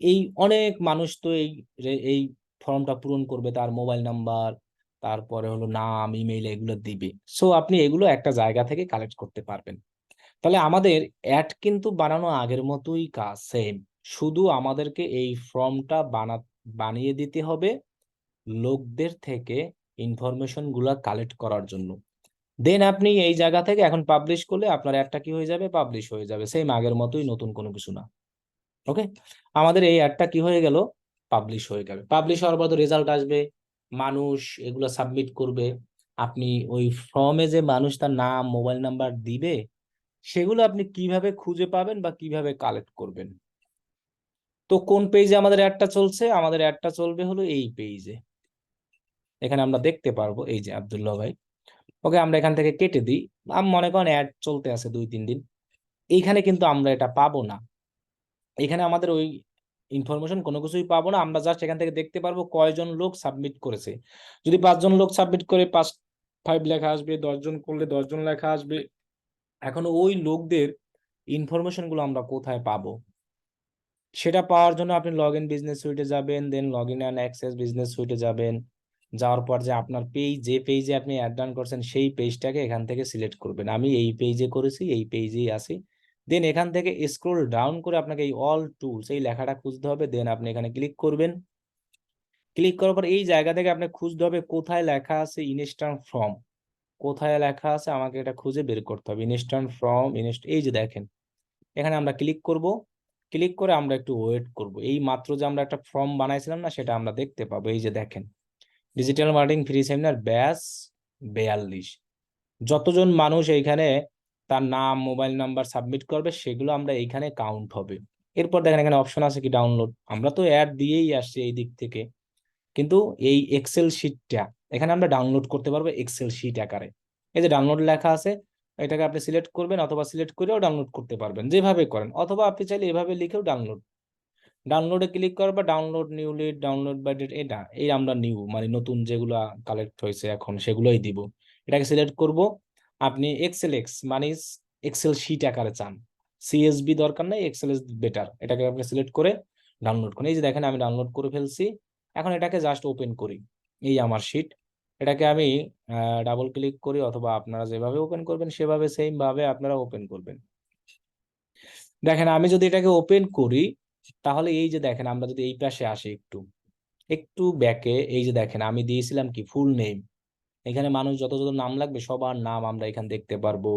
এই অনেক মানুষ তো এই ফর্মটা পূরণ করবে, তার মোবাইল নাম্বার, তারপরে হলো নাম, ইমেইল এগুলো দিবে। সো আপনি এগুলো একটা জায়গা থেকে কালেক্ট করতে পারবেন। তাহলে আমাদের অ্যাড কিন্তু বানানো আগের মতোই কাজ সেম, শুধু আমাদেরকে এই ফর্মটা বানিয়ে দিতে হবে লোকদের থেকে ইনফরমেশন গুলা কালেক্ট করার জন্য। দেন আপনি এই জায়গা থেকে এখন পাবলিশ করলে আপনার অ্যাডটা কি হয়ে যাবে, পাবলিশ হয়ে যাবে, সেম আগের মতোই, নতুন কোনো কিছু না। ওকে, আমাদের এই অ্যাডটা কি হয়ে গেল, পাবলিশ হয়ে গেল। পাবলিশ হওয়ার পর রেজাল্ট আসবে, মানুষ এগুলো সাবমিট করবে। আপনি ওই ফর্মে যে মানুষ তার নাম মোবাইল নাম্বার দিবে সেগুলো আপনি কিভাবে খুঁজে পাবেন বা কিভাবে কালেক্ট করবেন। তো কোন পেজে আমাদের অ্যাডটা চলছে, আমাদের অ্যাডটা চলবে হলো এই পেজে। এখানে আমরা দেখতে পারবো এই যে আব্দুল্লাহ ভাই। ওকে, আমরা এখান থেকে কেটে দিই। আমি মনে করেন অ্যাড চলতে আছে 2-3 দিন, এইখানে কিন্তু আমরা এটা পাবো না। এখানে আমাদের ওই ইনফরমেশন কোনো কিছুই পাবো না, আমরা জাস্ট এখান থেকে দেখতে পারবো কয়জন লোক সাবমিট করেছে। যদি 5 জন লোক সাবমিট করে 5 লেখা আসবে, 10 জন করলে 10 জন লেখা আসবে। এখন ওই লোকদের ইনফরমেশন গুলো আমরা কোথায় পাবো, সেটা পাওয়ার জন্য আপনি লগ ইন বিজনেস সুইটে যাবেন, then log in and access business সুইটে যাবেন। যাওয়ার পর যে আপনার পেজ, যে পেজে আপনি অ্যাড রান করছেন সেই পেজটাকে এখান থেকে সিলেক্ট করবেন। আমি এই পেজে করেছি, এই পেজেই আছি। দেন এখান থেকে স্ক্রল ডাউন করে আপনাকে এই অল টুলস এই লেখাটা খুঁজতে হবে, দেন আপনি এখানে ক্লিক করবেন। ক্লিক করার পর এই জায়গা থেকে আপনি খুঁজতে হবে কোথায় লেখা আছে ইনস্ট্যান্ট ফর্ম, কোথায় লেখা আছে আমাকে এটা খুঁজে বের করতে হবে। ইনস্ট্যান্ট ফর্ম, এই যে দেখেন এখানে আমরা ক্লিক করব। ক্লিক করে আমরা একটু ওয়েট করব, এই মাত্র যে আমরা একটা ফর্ম বানাইছিলাম না সেটা আমরা দেখতে পাবো। এই যে দেখেন digital marketing free seminar batch 42, যতজন মানুষ এইখানে তার নাম মোবাইল নাম্বার সাবমিট করবে সেগুলো আমরা এইখানে কাউন্ট হবে। এরপর দেখেন এখানে অপশন আছে কি ডাউনলোড, আমরা তো অ্যাড দিয়েই আসছি এই দিক থেকে, কিন্তু এই এক্সেল শিটটা এখানে আমরা ডাউনলোড করতে পারবো এক্সেল শিট আকারে। এই যে ডাউনলোড লেখা আছে, এটাকে আপনি সিলেক্ট করবেন অথবা সিলেক্ট করেও ডাউনলোড করতে পারবেন, যেভাবে করেন, অথবা আপনি চাইলে এভাবে লিখেও ডাউনলোড ডাউনলোডে ক্লিক করবা, download new lead, download by date, এটা এই আমরা নিউ মানে নতুন যেগুলো কালেক্ট হয়েছে এখন সেগুলোই দিব। এটাকে সিলেক্ট করব। আপনি এক্সেল এক্স মানে এক্সেল শিট আকারে চান, সিএসবি দরকার নাই, এক্সেল ইজ বেটার। এটাকে আপনি সিলেক্ট করে ডাউনলোড করুন। এই যে দেখেন আমি ডাউনলোড করে ফেলছি। এখন এটাকে জাস্ট ওপেন করি, এই আমার শিট। এটাকে আমি ডাবল ক্লিক করি, অথবা আপনারা যেভাবে ওপেন করবেন সেভাবে সেম ভাবে আপনারা ওপেন করবেন। দেখেন আমি যদি এটাকে ওপেন করি, তাহলে এই যে দেখেন আমরা যদি এই পাশে আসি একটু একটু ব্যাকে, এই যে দেখেন আমি দিয়েছিলাম কি ফুল নেম। এখানে মানুষ যত যত নাম লাগবে সবার নাম আমরা এখানে দেখতে পারবো,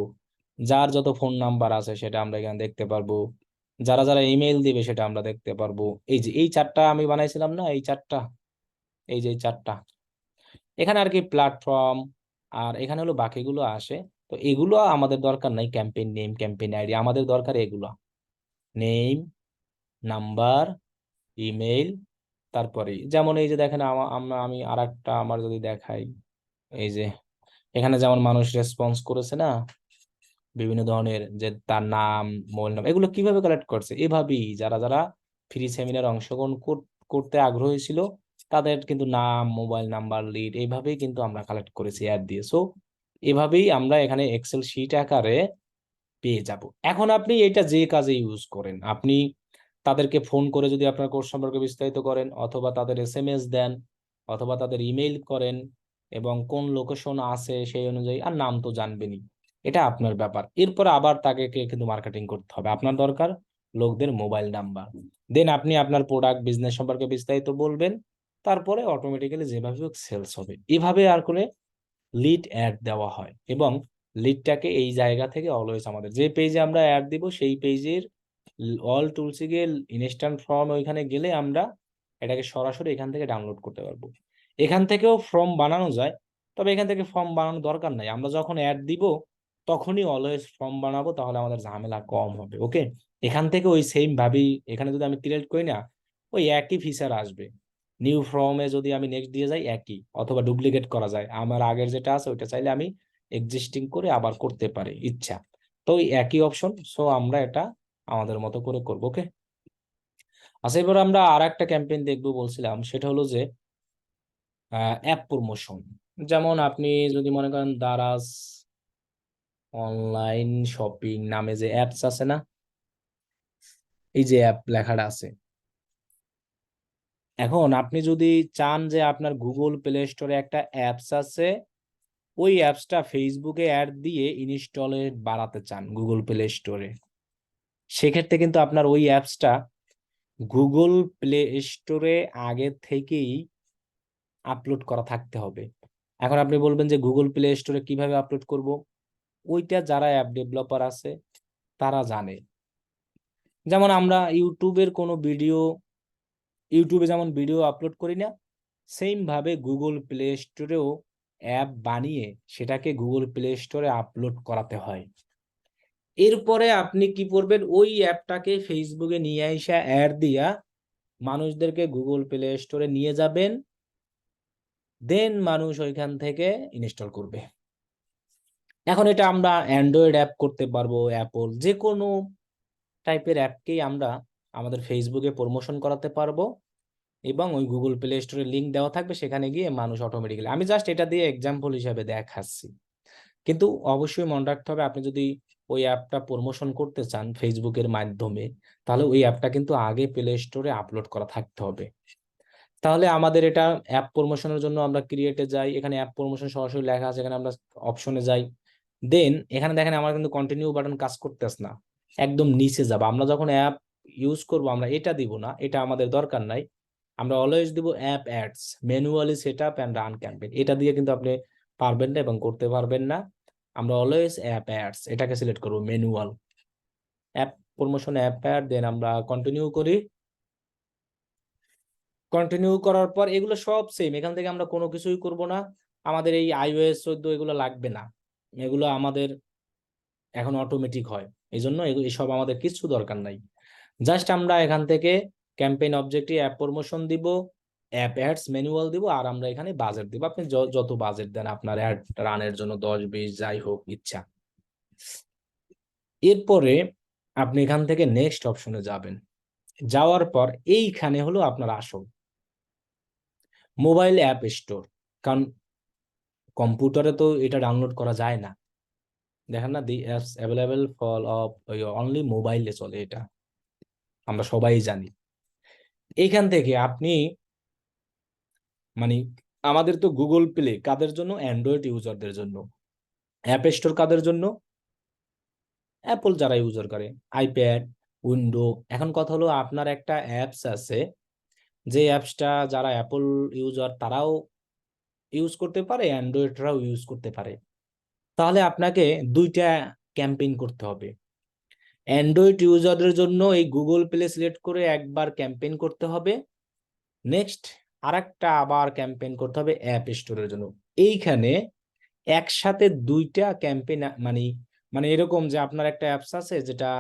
যার যত ফোন নাম্বার আছে সেটা আমরা এখানে দেখতে পারবো, যারা যারা ইমেল দিবে সেটা আমরা দেখতে পারবো। এই যে এই চারটা আমি বানাইছিলাম না, এই চারটা, এই যে এই চারটা এখানে আর কি প্ল্যাটফর্ম, আর এখানে হলো বাকিগুলো আসে। তো এগুলো আমাদের দরকার নাই, ক্যাম্পেইন নেম, ক্যাম্পেইন আইডি, আমাদের দরকার এগুলো, নেম, নাম্বার, ইমেইল। তারপরে যেমন এই যে দেখেন আমি আর একটা আমার যদি দেখাই, এই যে এখানে যেমন মানুষ রেসপন্স করেছে না বিভিন্ন ধরনের, যে তার নাম, মোবাইল নাম্বার, এগুলো কিভাবে কালেক্ট করছে, এভাবেই যারা যারা ফ্রি সেমিনার অংশগ্রহণ করতে আগ্রহী ছিল তাদের কিন্তু নাম, মোবাইল নাম্বার, লিড এইভাবেই কিন্তু আমরা কালেক্ট করেছি অ্যাড দিয়ে। সো এভাবেই আমরা এখানে এক্সেল শিট আকারে পেয়ে যাব। এখন আপনি এটা যে কাজে ইউজ করেন, আপনি তাদেরকে ফোন করে যদি আপনার কোর্স সম্পর্কে বিস্তারিত করেন, অথবা তাদের এসএমএস দেন, অথবা তাদের ইমেইল করেন, এবং কোন লোকেশন আছে সেই অনুযায়ী, আর নাম তো জানবেনই, এটা আপনার ব্যাপার। এরপর আবার তাকে কিন্তু মার্কেটিং করতে হবে, আপনার দরকার লোকদের মোবাইল নাম্বার। দেন আপনি আপনার প্রোডাক্ট বিজনেস সম্পর্কে বিস্তারিত বলবেন, তারপরে অটোমেটিক্যালি যেভাবে সেলস হবে। এভাবে আর করে লিড অ্যাড দেওয়া হয়, এবং লিডটাকে এই জায়গা থেকে অলওয়েজ আমাদের যে পেজে আমরা অ্যাড দিব সেই পেজের অল টুলসে গিয়ে ইনস্ট্যান্ট ফর্ম ওইখানে গেলে আমরা এটাকে সরাসরি এখান থেকে ডাউনলোড করতে পারবো। এখান থেকেও ফর্ম বানানো যায়, তবে এখান থেকে ফর্ম বানানোর দরকার নাই, আমরা যখন অ্যাড দিব তখনই অলওয়েজ ফর্ম বানাবো, তাহলে আমাদের ঝামেলা কম হবে। ওকে, এখান থেকে ওই সেম ভাবেই এখানে যদি আমি ক্রিয়েট করি না, ওই একই ফিচার আসবে। নিউ ফর্মে যদি আমি নেক্সট দিয়ে যাই একই, অথবা ডুপ্লিকেট করা যায়, আমার আগের যেটা আছে ওইটা চাইলে আমি এক্সিস্টিং করে আবার করতে পারি ইচ্ছা। তো ওই একই অপশন, সো আমরা এটা আমাদের মতো করে করবো। ওকে, আচ্ছা এবার আমরা আর একটা ক্যাম্পেইন দেখবো বলছিলাম, সেটা হলো যে অ্যাপ প্রমোশন। যেমন আপনি যদি মনে করেন দারাজ অনলাইন শপিং নামে যে অ্যাপস আছে না, এই যে অ্যাপ লেখাটা আছে, এখন আপনি যদি চান যে আপনার গুগল প্লে স্টোরে একটা অ্যাপস আছে, ওই অ্যাপসটা ফেসবুকে অ্যাড দিয়ে ইনস্টলে বাড়াতে চান গুগল প্লে স্টোরে, সেক্ষেত্রে কিন্তু আপনার ওই অ্যাপসটা গুগল প্লে স্টোরে আগে থেকেই আপলোড করা থাকতে হবে। এখন আপনি বলবেন যে গুগল প্লে স্টোরে কিভাবে আপলোড করব, ওইটা যারা অ্যাপ ডেভেলপার আছে তারা জানে। যেমন আমরা ইউটিউবে যেমন ভিডিও আপলোড করি না, সেম ভাবে গুগল প্লে স্টোরেও অ্যাপ বানিয়ে সেটাকে গুগল প্লে স্টোরে আপলোড করাতে হয়। এরপরে আপনি কি করবেন, ওই অ্যাপটাকে ফেসবুকে নিয়ে আইসা অ্যাড দিয়া মানুষদেরকে গুগল প্লে স্টোরে নিয়ে যাবেন, দেন মানুষ ওইখান থেকে ইনস্টল করবে। এখন এটা আমরা অ্যান্ড্রয়েড অ্যাপ করতে পারবো, অ্যাপল, যে কোনো টাইপের অ্যাপকেই আমরা আমাদের ফেসবুকে প্রমোশন করাতে পারবো, এবং ওই গুগল প্লে স্টোরে লিঙ্ক দেওয়া থাকবে, সেখানে গিয়ে মানুষ অটোমেটিক্যালি, আমি জাস্ট এটা দিয়ে এক্সাম্পল হিসেবে দেখাচ্ছি। কিন্তু অবশ্যই মনে রাখতে হবে, আপনি যদি ওই অ্যাপটা প্রমোশন করতে চান ফেসবুকের মাধ্যমে, তাহলে ওই অ্যাপটা কিন্তু আগে প্লে স্টোরে আপলোড করা থাকতে হবে। তাহলে আমাদের এটা অ্যাপ প্রমোশনের জন্য আমরা ক্রিয়েটে যাই, এখানে অ্যাপ প্রমোশন সরাসরি লেখা আছে, এখানে আমরা অপশনে যাই। দেন এখানে দেখেন আমার কিন্তু কন্টিনিউ বাটন কাজ করতেছ না, একদম নিচে যাব। আমরা যখন অ্যাপ ইউজ করব আমরা এটা দিব না, এটা আমাদের দরকার নাই। আমরা অলওয়েজ দিব app ads manually set up and run campaign, এটা দিয়ে কিন্তু আপনি পারবেন না এবং করতে পারবেন না। আমরা অলওয়েজ অ্যাপ অ্যাডস এটাকে সিলেক্ট করব, manual app promotion app ad, then আমরা কন্টিনিউ করি। কন্টিনিউ করার পর এগুলো সব সেম, এখান থেকে আমরা কোনো কিছুই করব না। আমাদের এই iOS 14 এগুলো লাগবে না, এগুলো আমাদের এখন অটোমেটিক হয়, এই জন্য এসব আমাদের কিছু দরকার নাই। জাস্ট আমরা এখান থেকে ক্যাম্পেইন অবজেক্টিভ অ্যাপ প্রমোশন দিব, অ্যাপ অ্যাডস ম্যানুয়াল দিব, আর আমরা এখানে বাজেট দিব। আপনি যত বাজেট দেন আপনার অ্যাড রানের জন্য, 10-20 যাই হোক ইচ্ছা। এরপরে আপনি এখান থেকে নেক্সট অপশনে যাবেন। যাওয়ার পর এইখানে হলো আপনার আসল মোবাইল অ্যাপ স্টোর। কারণ কম্পিউটারে তো এটা ডাউনলোড করা যায় না। দেখেন না, the apps available for of only মোবাইলে চলে, এটা আমরা সবাই জানি। এইখান থেকে আপনি মানে আমাদের তো গুগল প্লে কাদের জন্য? অ্যান্ড্রয়েড ইউজারদের জন্য। অ্যাপ স্টোর কাদের জন্য? অ্যাপল যারা ইউজার করে, আইপ্যাড, উইন্ডো। এখন কথা হলো আপনার একটা অ্যাপস আছে, যে অ্যাপসটা যারা অ্যাপল ইউজার তারাও ইউজ করতে পারে, অ্যান্ড্রয়েডরাও ইউজ করতে পারে। তাহলে আপনাকে দুইটা ক্যাম্পেইন করতে হবে। অ্যান্ড্রয়েড ইউজারদের জন্য এই গুগল প্লে সিলেক্ট করে একবার ক্যাম্পেইন করতে হবে, নেক্সট আরেকটা আবার ক্যাম্পেইন করতে হবে অ্যাপ স্টোরের জন্য। এইখানে একসাথে দুইটা ক্যাম্পেইন মানে মানে এরকম যে আপনার একটা অ্যাপস আছে যেটা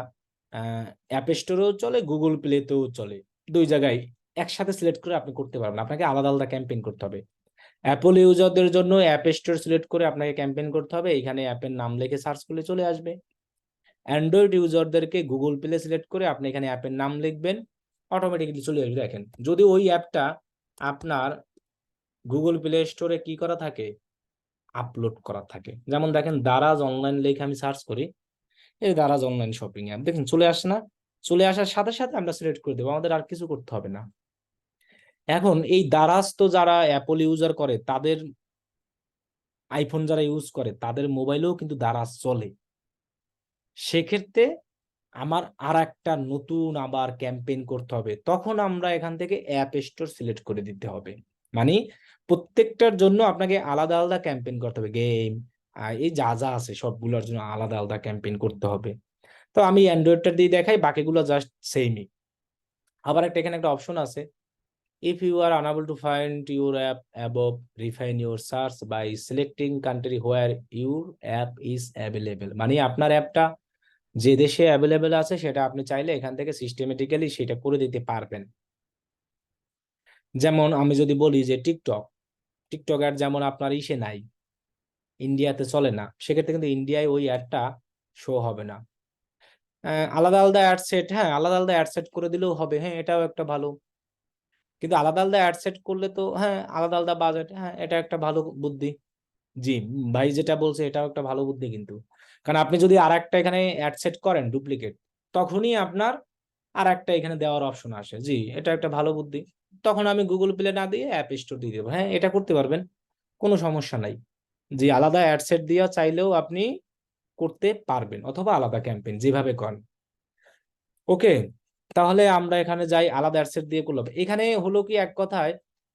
অ্যাপ স্টোরেও চলে, গুগল প্লেতেও চলে, দুই জায়গায় একসাথে সিলেক্ট করে আপনি করতে পারবেন, আপনাকে আলাদা আলাদা ক্যাম্পেইন করতে হবে। অ্যাপল ইউজারদের জন্য অ্যাপ স্টোর সিলেক্ট করে আপনাকে ক্যাম্পেইন করতে হবে, এখানে অ্যাপের নাম লিখে সার্চ করলে চলে আসবে। অ্যান্ড্রয়েড ইউজারদেরকে গুগল প্লে সিলেক্ট করে আপনি এখানে অ্যাপের নাম লিখবেন, অটোমেটিক্যালি চলে আসবে। দেখেন, যদি ওই অ্যাপটা আপনার গুগল প্লে স্টোরে কি করা থাকে, আপলোড করা থাকে, যেমন দেখেন দারাজ অনলাইন লিখে আমি সার্চ করি, এই দারাজ অনলাইন শপিং অ্যাপ, দেখেন চলে আসে না? চলে আসার সাথে সাথে আমরা সিলেক্ট করে দেবো, আমাদের আর কিছু করতে হবে না। এখন এই দারাজ তো যারা অ্যাপল ইউজার করে তাদের, আইফোন যারা ইউজ করে তাদের মোবাইলেও কিন্তু দারাজ চলে। সেক্ষেত্রে আমার আর একটা নতুন আবার ক্যাম্পেইন করতে হবে, তখন আমরা এখান থেকে অ্যাপ স্টোর সিলেক্ট করে দিতে হবে। মানে প্রত্যেকটার জন্য আপনাকে আলাদা আলাদা ক্যাম্পেইন করতে হবে, গেম এই যা যা আছে সবগুলোর জন্য আলাদা আলাদা ক্যাম্পেইন করতে হবে। তো আমি অ্যান্ড্রয়েডটা দিয়ে দেখাই, বাকিগুলো জাস্ট সেমই। আবার একটা এখানে একটা অপশন আছে, if you are unable to find your app above, refine your search by selecting country where your app is available. মানে আপনার অ্যাপটা যে দেশে অ্যাভেলেবেল আছে সেটা আপনি চাইলে এখান থেকে সিস্টেমেটিক্যালি সেটা করে দিতে পারবেন। যেমন আমি যদি বলি যে টিকটক, টিকটক অ্যাড যেমন আপনার ইসে নাই, ইন্ডিয়াতে চলে না, সেক্ষেত্রে কিন্তু ইন্ডিয়ায় ওই অ্যাডটা শো হবে না। আলাদা আলাদা অ্যাড সেট, হ্যাঁ আলাদা আলাদা অ্যাড সেট করে দিলেও হবে, হ্যাঁ এটাও একটা ভালো। কিন্তু আলাদা আলাদা অ্যাড সেট করলে তো, হ্যাঁ আলাদা আলাদা বাজেট, হ্যাঁ এটা একটা ভালো বুদ্ধি। জি, ভাই যেটা বলছে এটাও একটা ভালো বুদ্ধি কিন্তু। কারণ আপনি যদি আর একটা এখানে অ্যাড সেট করেন ডুপ্লিকেট, তখনই আপনার আর একটা এখানে দেওয়ার অপশন আসে। জি, এটা একটা ভালো বুদ্ধি। তখন আমি গুগল প্লে না দিয়ে অ্যাপ স্টোর দিয়ে দেবো, হ্যাঁ এটা করতে পারবেন, কোনো সমস্যা নাই। জি, আলাদা অ্যাড সেট দিয়ে চাইলেও আপনি করতে পারবেন, অথবা আলাদা ক্যাম্পেইন যেভাবে করেন। ওকে, তাহলে আমরা এখানে যাই, আলাদা অ্যাড সেট দিয়ে করলাম। এখানে হলো কি, এক কথায়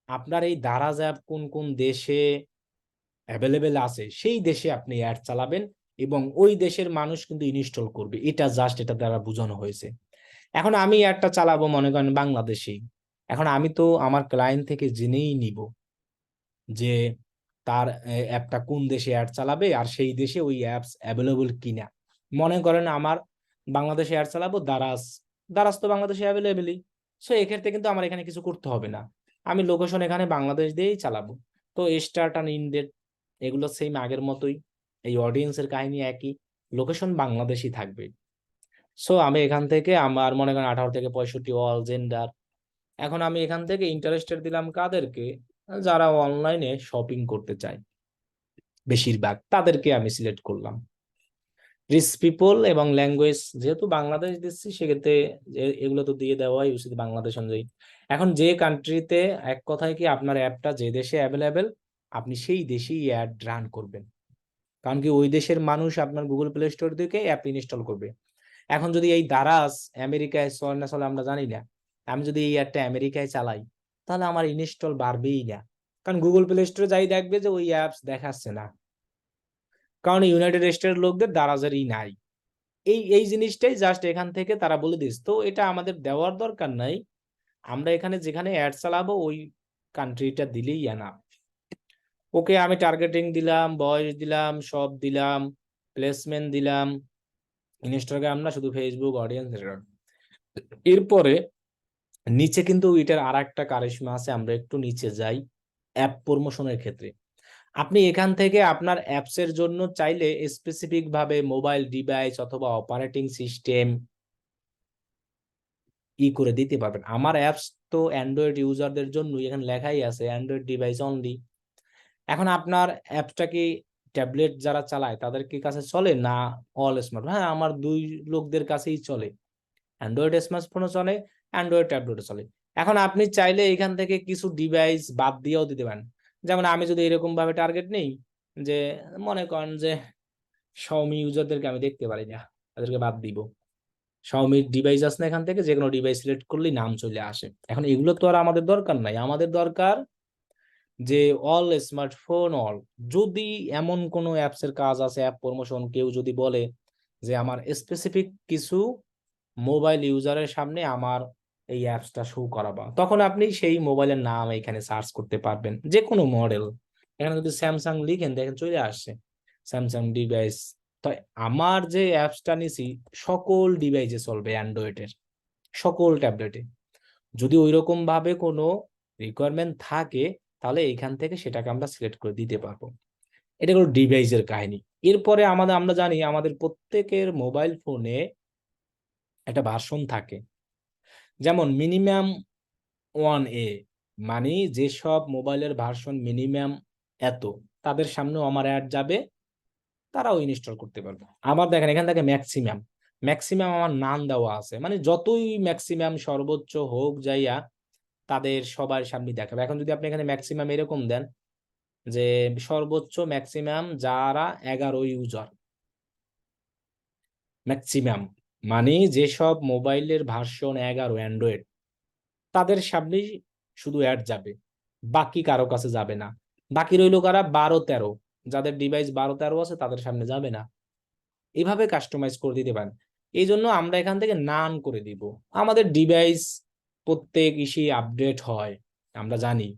আপনার এই দারাজ অ্যাপ কোন কোন দেশে অ্যাভেলেবেল আছে সেই দেশে আপনি অ্যাড চালাবেন, এবং ওই দেশের মানুষ কিন্তু ইনস্টল করবে, এটা জাস্ট এটা দ্বারা বোঝানো হয়েছে। এখন আমি অ্যাডটা চালাবো মনে করেন বাংলাদেশি, এখন আমি তো আমার ক্লায়েন্ট থেকে জেনেই নিব যে তার অ্যাপটা কোন দেশে অ্যাড চালাবে, আর সেই দেশে ওই অ্যাপস অ্যাভেলেবল কিনা। মনে করেন আমার বাংলাদেশে অ্যাড চালাবো দারাজ, দারাজ তো বাংলাদেশে অ্যাভেলেবেলই। সো এক্ষেত্রে কিন্তু আমার এখানে কিছু করতে হবে না, আমি লোকেশন এখানে বাংলাদেশ দিয়েই চালাবো। তো স্টার্ট আর ইন্ডেট এগুলো সেম আগের মতোই, এই অডিয়েন্সের কাহিনী একই, লোকেশন বাংলাদেশই থাকবে। সো আমি এখান থেকে আমার মনে করেন 18 থেকে 65 অল জেন্ডার। এখন আমি এখান থেকে ইন্টারেস্টেড দিলাম কাদেরকে, যারা অনলাইনে শপিং করতে চায় বেশিরভাগ, তাদেরকে আমি সিলেক্ট করলাম। রিচ পিপল এবং ল্যাঙ্গুয়েজ যেহেতু বাংলাদেশ দিচ্ছি, সেক্ষেত্রে এগুলো তো দিয়ে দেওয়াই উচিত বাংলাদেশ অনুযায়ী। এখন যে কান্ট্রিতে, এক কথায় কি আপনার অ্যাপটা যে দেশে অ্যাভেলেবেল, আপনি সেই দেশেই অ্যাড রান করবেন। কারণ কি ওই দেশের মানুষ আপনার গুগল প্লে স্টোর থেকে অ্যাপ ইনস্টল করবে। এখন যদি এই দারাজ আমেরিকায় চলে না চলে আমরা জানি না, আমি যদি এই অ্যাপটা আমেরিকায় চালাই, তাহলে আমার ইনস্টল বাড়বেই না। কারণ গুগল প্লে স্টোরে যাই দেখবে যে ওই অ্যাপস দেখাচ্ছে না, কারণ ইউনাইটেড স্টেটের লোকদের দারাজেরই নাই। এই এই জিনিসটাই জাস্ট এখান থেকে তারা বলে দিচ্ছে, তো এটা আমাদের দেওয়ার দরকার নাই, আমরা এখানে যেখানে অ্যাড চালাবো ওই কান্ট্রিটা দিলেই না। ওকে, আমি টার্গেটিং দিলাম, বয়স দিলাম, সব দিলাম, প্লেসমেন্ট দিলাম, ইনস্টাগ্রাম না শুধু ফেসবুক অডিয়েন্স। এরপরে নিচে কিন্তু এটার আর একটা কারিশমা আছে, আমরা একটু নিচে যাই। অ্যাপ প্রমোশনের ক্ষেত্রে আপনি এখান থেকে আপনার অ্যাপস এর জন্য চাইলে স্পেসিফিক ভাবে মোবাইল ডিভাইস অথবা অপারেটিং সিস্টেম করে দিতে পারবেন। আমার অ্যাপস তো অ্যান্ড্রয়েড ইউজারদের জন্য, এখানে লেখাই আছে অ্যান্ড্রয়েড ডিভাইস অনলি। এখন আপনার অ্যাপসটা কি ট্যাবলেট যারা চালায় তাদের কি কাছে চলে, না অল স্মার্ট? হ্যাঁ, আমার দুই লোকদের কাছেই চলে, অ্যান্ড্রয়েড স্মার্টফোনও চলে, অ্যান্ড্রয়েড ট্যাবলেটও চলে। এখন আপনি চাইলে এখান থেকে কিছু ডিভাইস বাদ দিয়েও দিতে পারেন। যেমন আমি যদি এরকম ভাবে টার্গেট নেই, যে মনে করেন যে শাওমি ইউজারদেরকে আমি দেখতে পারি না, তাদেরকে বাদ দিব। শাওমির ডিভাইস আছে না, এখান থেকে যে কোনো ডিভাইস সিলেক্ট করলেই নাম চলে আসে। এখন এগুলো তো আর আমাদের দরকার নাই, আমাদের দরকার যে অল স্মার্টফোন অল। যদি এমন কোনো অ্যাপস এর কাজ আছে, অ্যাপ প্রমোশন, কেউ যদি বলে যে আমার স্পেসিফিক কিছু মোবাইল ইউজারের সামনে আমার এই অ্যাপসটা শো করাবা, তখন আপনি সেই মোবাইলের নাম এখানে সার্চ করতে পারবেন, যে কোনো মডেল। এখানে যদি স্যামসাং লিখেন দেখেন চলে আসছে স্যামসাং ডিভাইস। তো আমার যে অ্যাপসটা নিছি সকল ডিভাইসে চলবে, অ্যান্ড্রয়েডের সকল ট্যাবলেটে। যদি ওইরকম ভাবে কোনো রিকোয়ারমেন্ট থাকে, তাহলে এইখান থেকে সেটাকে আমরা সিলেক্ট করে দিতে পারবো। এটা হলো ডিভাইসের কাহিনী। এরপরে আমরা জানি আমাদের প্রত্যেকের মোবাইল ফোনে একটা ভার্সন থাকে। যেমন মিনিমাম 1A, মানে যেসব মোবাইলের ভার্সন মিনিমাম এত, তাদের সামনেও আমার অ্যাড যাবে, তারাও ইনস্টল করতে পারবে। আবার দেখেন এখান থেকে ম্যাক্সিমাম, ম্যাক্সিমাম আমার নাম দেওয়া আছে, মানে যতই ম্যাক্সিমাম সর্বোচ্চ হোক যাইয়া তাদের সবার সামনে দেখাবে। এখন যদি আপনি এখানে ম্যাক্সিমাম এরকম দেন যে সর্বোচ্চ ম্যাক্সিমাম যারা 11 ইউজার, ম্যাক্সিমাম মানে যেসব মোবাইলের ভার্সন 11 অ্যান্ড্রয়েড, তাদের সামনেই শুধু অ্যাড যাবে, বাকি কারো কাছে যাবে না। বাকি রইল কারা, 12-13, যাদের ডিভাইস 12-13 আছে তাদের সামনে যাবে না। এইভাবে কাস্টমাইজ করে দিতে পারেন। এই জন্য আমরা এখান থেকে নান করে দিব। আমাদের ডিভাইস প্রত্যেক ইসি আপডেট হয়, আমরা জানি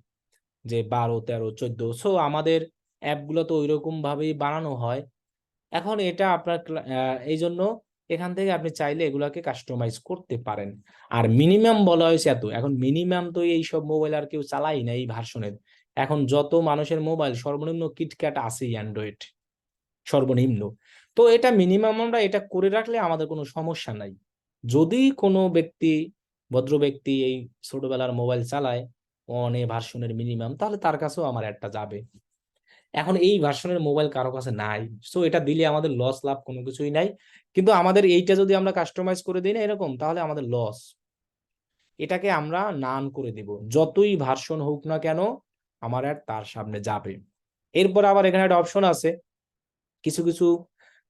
যে 12, 13, 14, সো আমাদের অ্যাপগুলো তো ওইরকম ভাবেই বানানো হয়। এখন এটা আপনার এই জন্য এখান থেকে আপনি চাইলে এগুলাকে কাস্টমাইজ করতে পারেন। আর মিনিমাম বলা হয়েছে এত, এখন মিনিমাম তো এই সব মোবাইল আর কেউ চালাই না এই ভার্সনের। এখন যত মানুষের মোবাইল সর্বনিম্ন কিটক্যাট আছেই অ্যান্ড্রয়েড, সর্বনিম্ন। তো এটা মিনিমাম আমরা এটা করে রাখলে আমাদের কোনো সমস্যা নাই। যদি কোনো ব্যক্তি, ভদ্র ব্যক্তি এই ছোটবেলার মোবাইল চালায় অনে ভার্সনের মিনিমাম, তাহলে তার কাছেও আমার একটা যাবে। এখন এই ভার্সনের মোবাইল কারো কাছে নাই, সো এটা দিলে আমাদের লস লাভ কোনো কিছুই নাই। কিন্তু আমাদের এইটা যদি আমরা কাস্টমাইজ করে দিই না এরকম, তাহলে আমাদের লস। এটাকে আমরা নান করে দিব, যতই ভার্সন হোক না কেন আমার অ্যাড তার সামনে যাবে। এরপর আবার এখানে একটা অপশন আছে, কিছু কিছু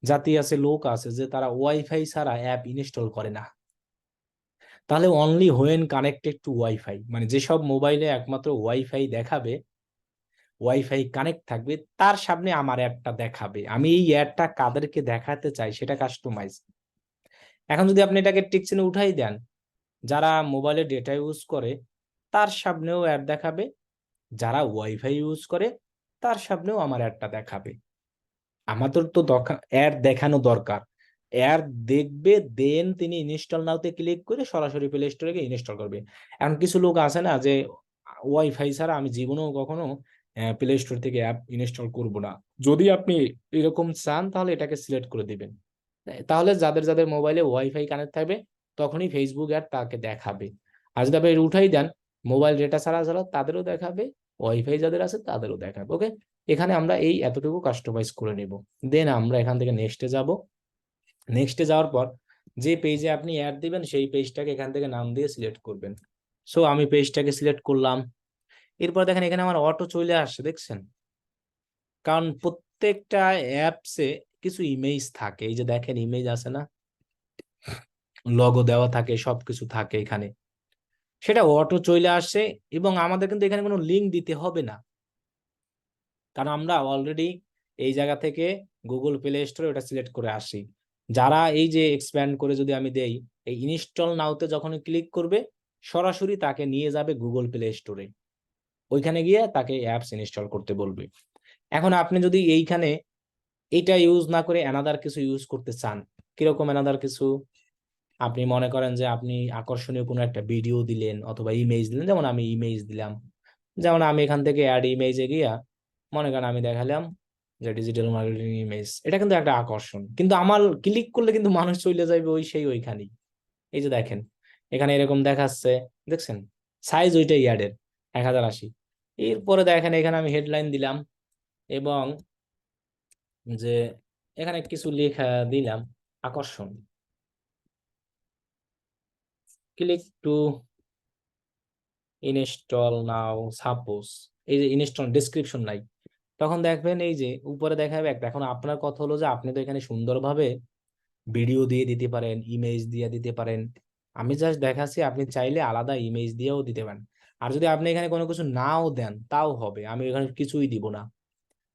জাতি আছে, লোক আছে যে তারা ওয়াইফাই ছাড়া অ্যাপ ইনস্টল করে না। তাহলে only when connected to wifi, মানে যেসব মোবাইলে একমাত্র ওয়াইফাই দেখাবে, ওয়াইফাই কানেক্ট থাকবে, তার সামনে আমার অ্যাডটা দেখাবে। আমি এই অ্যাডটা কাদেরকে দেখাতে চাই সেটা কাস্টমাইজ। এখন যদি আপনি এটাকে টিকচিহ্ন উঠাই দেন, যারা মোবাইলে ডেটা ইউজ করে তার সামনেও অ্যাড দেখাবে, যারা ওয়াইফাই ইউজ করে তার সামনেও আমার অ্যাডটা দেখাবে। আমাদের তো অ্যাড দেখানো দরকার, অ্যাড দেখবে, দেন তিনি ইনস্টল নাওতে ক্লিক করে সরাসরি প্লে স্টোরে গিয়ে ইনস্টল করবে। এখন কিছু লোক আছে না যে ওয়াইফাই ছাড়া আমি জীবনেও কখনো প্লে স্টোর থেকে অ্যাপ ইনস্টল করব না। যদি আপনি এরকম চান তাহলে এটাকে সিলেক্ট করে দিবেন, তাহলে যাদের যাদের মোবাইলে ওয়াইফাই কানেক্ট থাকবে তখনই ফেসবুক অ্যাড তাকে দেখাবে। আর যদি আপনি এটা উঠাই দেন, মোবাইল ডেটা ছাড়া ছাড়া তাদেরও দেখাবে, ওয়াইফাই যাদের আছে তাদেরও দেখাবে। ওকে, এখানে আমরা এই এতটুকু কাস্টমাইজ করে নিব। দেন আমরা এখান থেকে নেক্সটে যাব। নেক্সটে যাওয়ার পর যে পেজে আপনি অ্যাড দিবেন সেই পেজটাকে এখান থেকে নাম দিয়ে সিলেক্ট করবেন। সো আমি পেজটাকে সিলেক্ট করলাম। এরপর দেখেন এখানে আমার অটো চলে আসছে, দেখছেন? কারণ প্রত্যেকটা অ্যাপসে কিছু ইমেজ থাকে, এই যে দেখেন ইমেজ আছে না, লগো দেওয়া থাকে, সবকিছু থাকে এখানে, সেটা অটো চলে আসে। এবং আমাদের কিন্তু এখানে কোনো লিঙ্ক দিতে হবে না, কারণ আমরা অলরেডি এই জায়গা থেকে গুগল প্লে স্টোরে ওটা সিলেক্ট করে আসি। যারা এই যে এক্সপ্যান্ড করে যদি আমি দেই, এই ইনস্টল নাওতে যখন ক্লিক করবে সরাসরি তাকে নিয়ে যাবে গুগল প্লে স্টোরে, ওইখানে গিয়ে তাকে অ্যাপস ইনস্টল করতে বলবে। এখন আপনি যদি এইখানে এটা ইউজ না করে অ্যানাদার কিছু ইউজ করতে চান, কিরকম অ্যানাদার কিছু? আপনি মনে করেন যে আপনি আকর্ষণীয় কোনো একটা ভিডিও দিলেন অথবা ইমেজ দিলেন, যেমন আমি ইমেজ দিলাম, যেমন আমি এখান থেকে অ্যাড ইমেজে গিয়া মনে করেন আমি দেখালাম যে ডিজিটাল মার্কেটিং ইমেজ, এটা কিন্তু একটা আকর্ষণ, কিন্তু আমার ক্লিক করলে কিন্তু মানুষ চলে যাবে ওই সেই ওইখানেই। এই যে দেখেন এখানে এরকম দেখাচ্ছে, দেখছেন সাইজ ওইটাই অ্যাডের 1080। এরপরে দেখেন এখানে আমি হেডলাইন দিলাম এবং যে এখানে কিছু লেখা দিলাম, আকর্ষণ, click to install now suppose, এই যে ইনস্টল ডেসক্রিপশন নাই, তখন দেখবেন এই যে উপরে দেখাবে একটা। এখন আপনার কথা হলো যে আপনি তো এখানে সুন্দরভাবে ভিডিও দিয়ে দিতে পারেন, ইমেজ দিয়ে দিতে পারেন। আমি জাস্ট দেখাচ্ছি, আপনি চাইলে আলাদা ইমেজ দিয়েও দিতে পারেন। আর যদি আপনি এখানে কোনো কিছু নাও দেন তাও হবে, আমি এখানে কিছুই দিব না,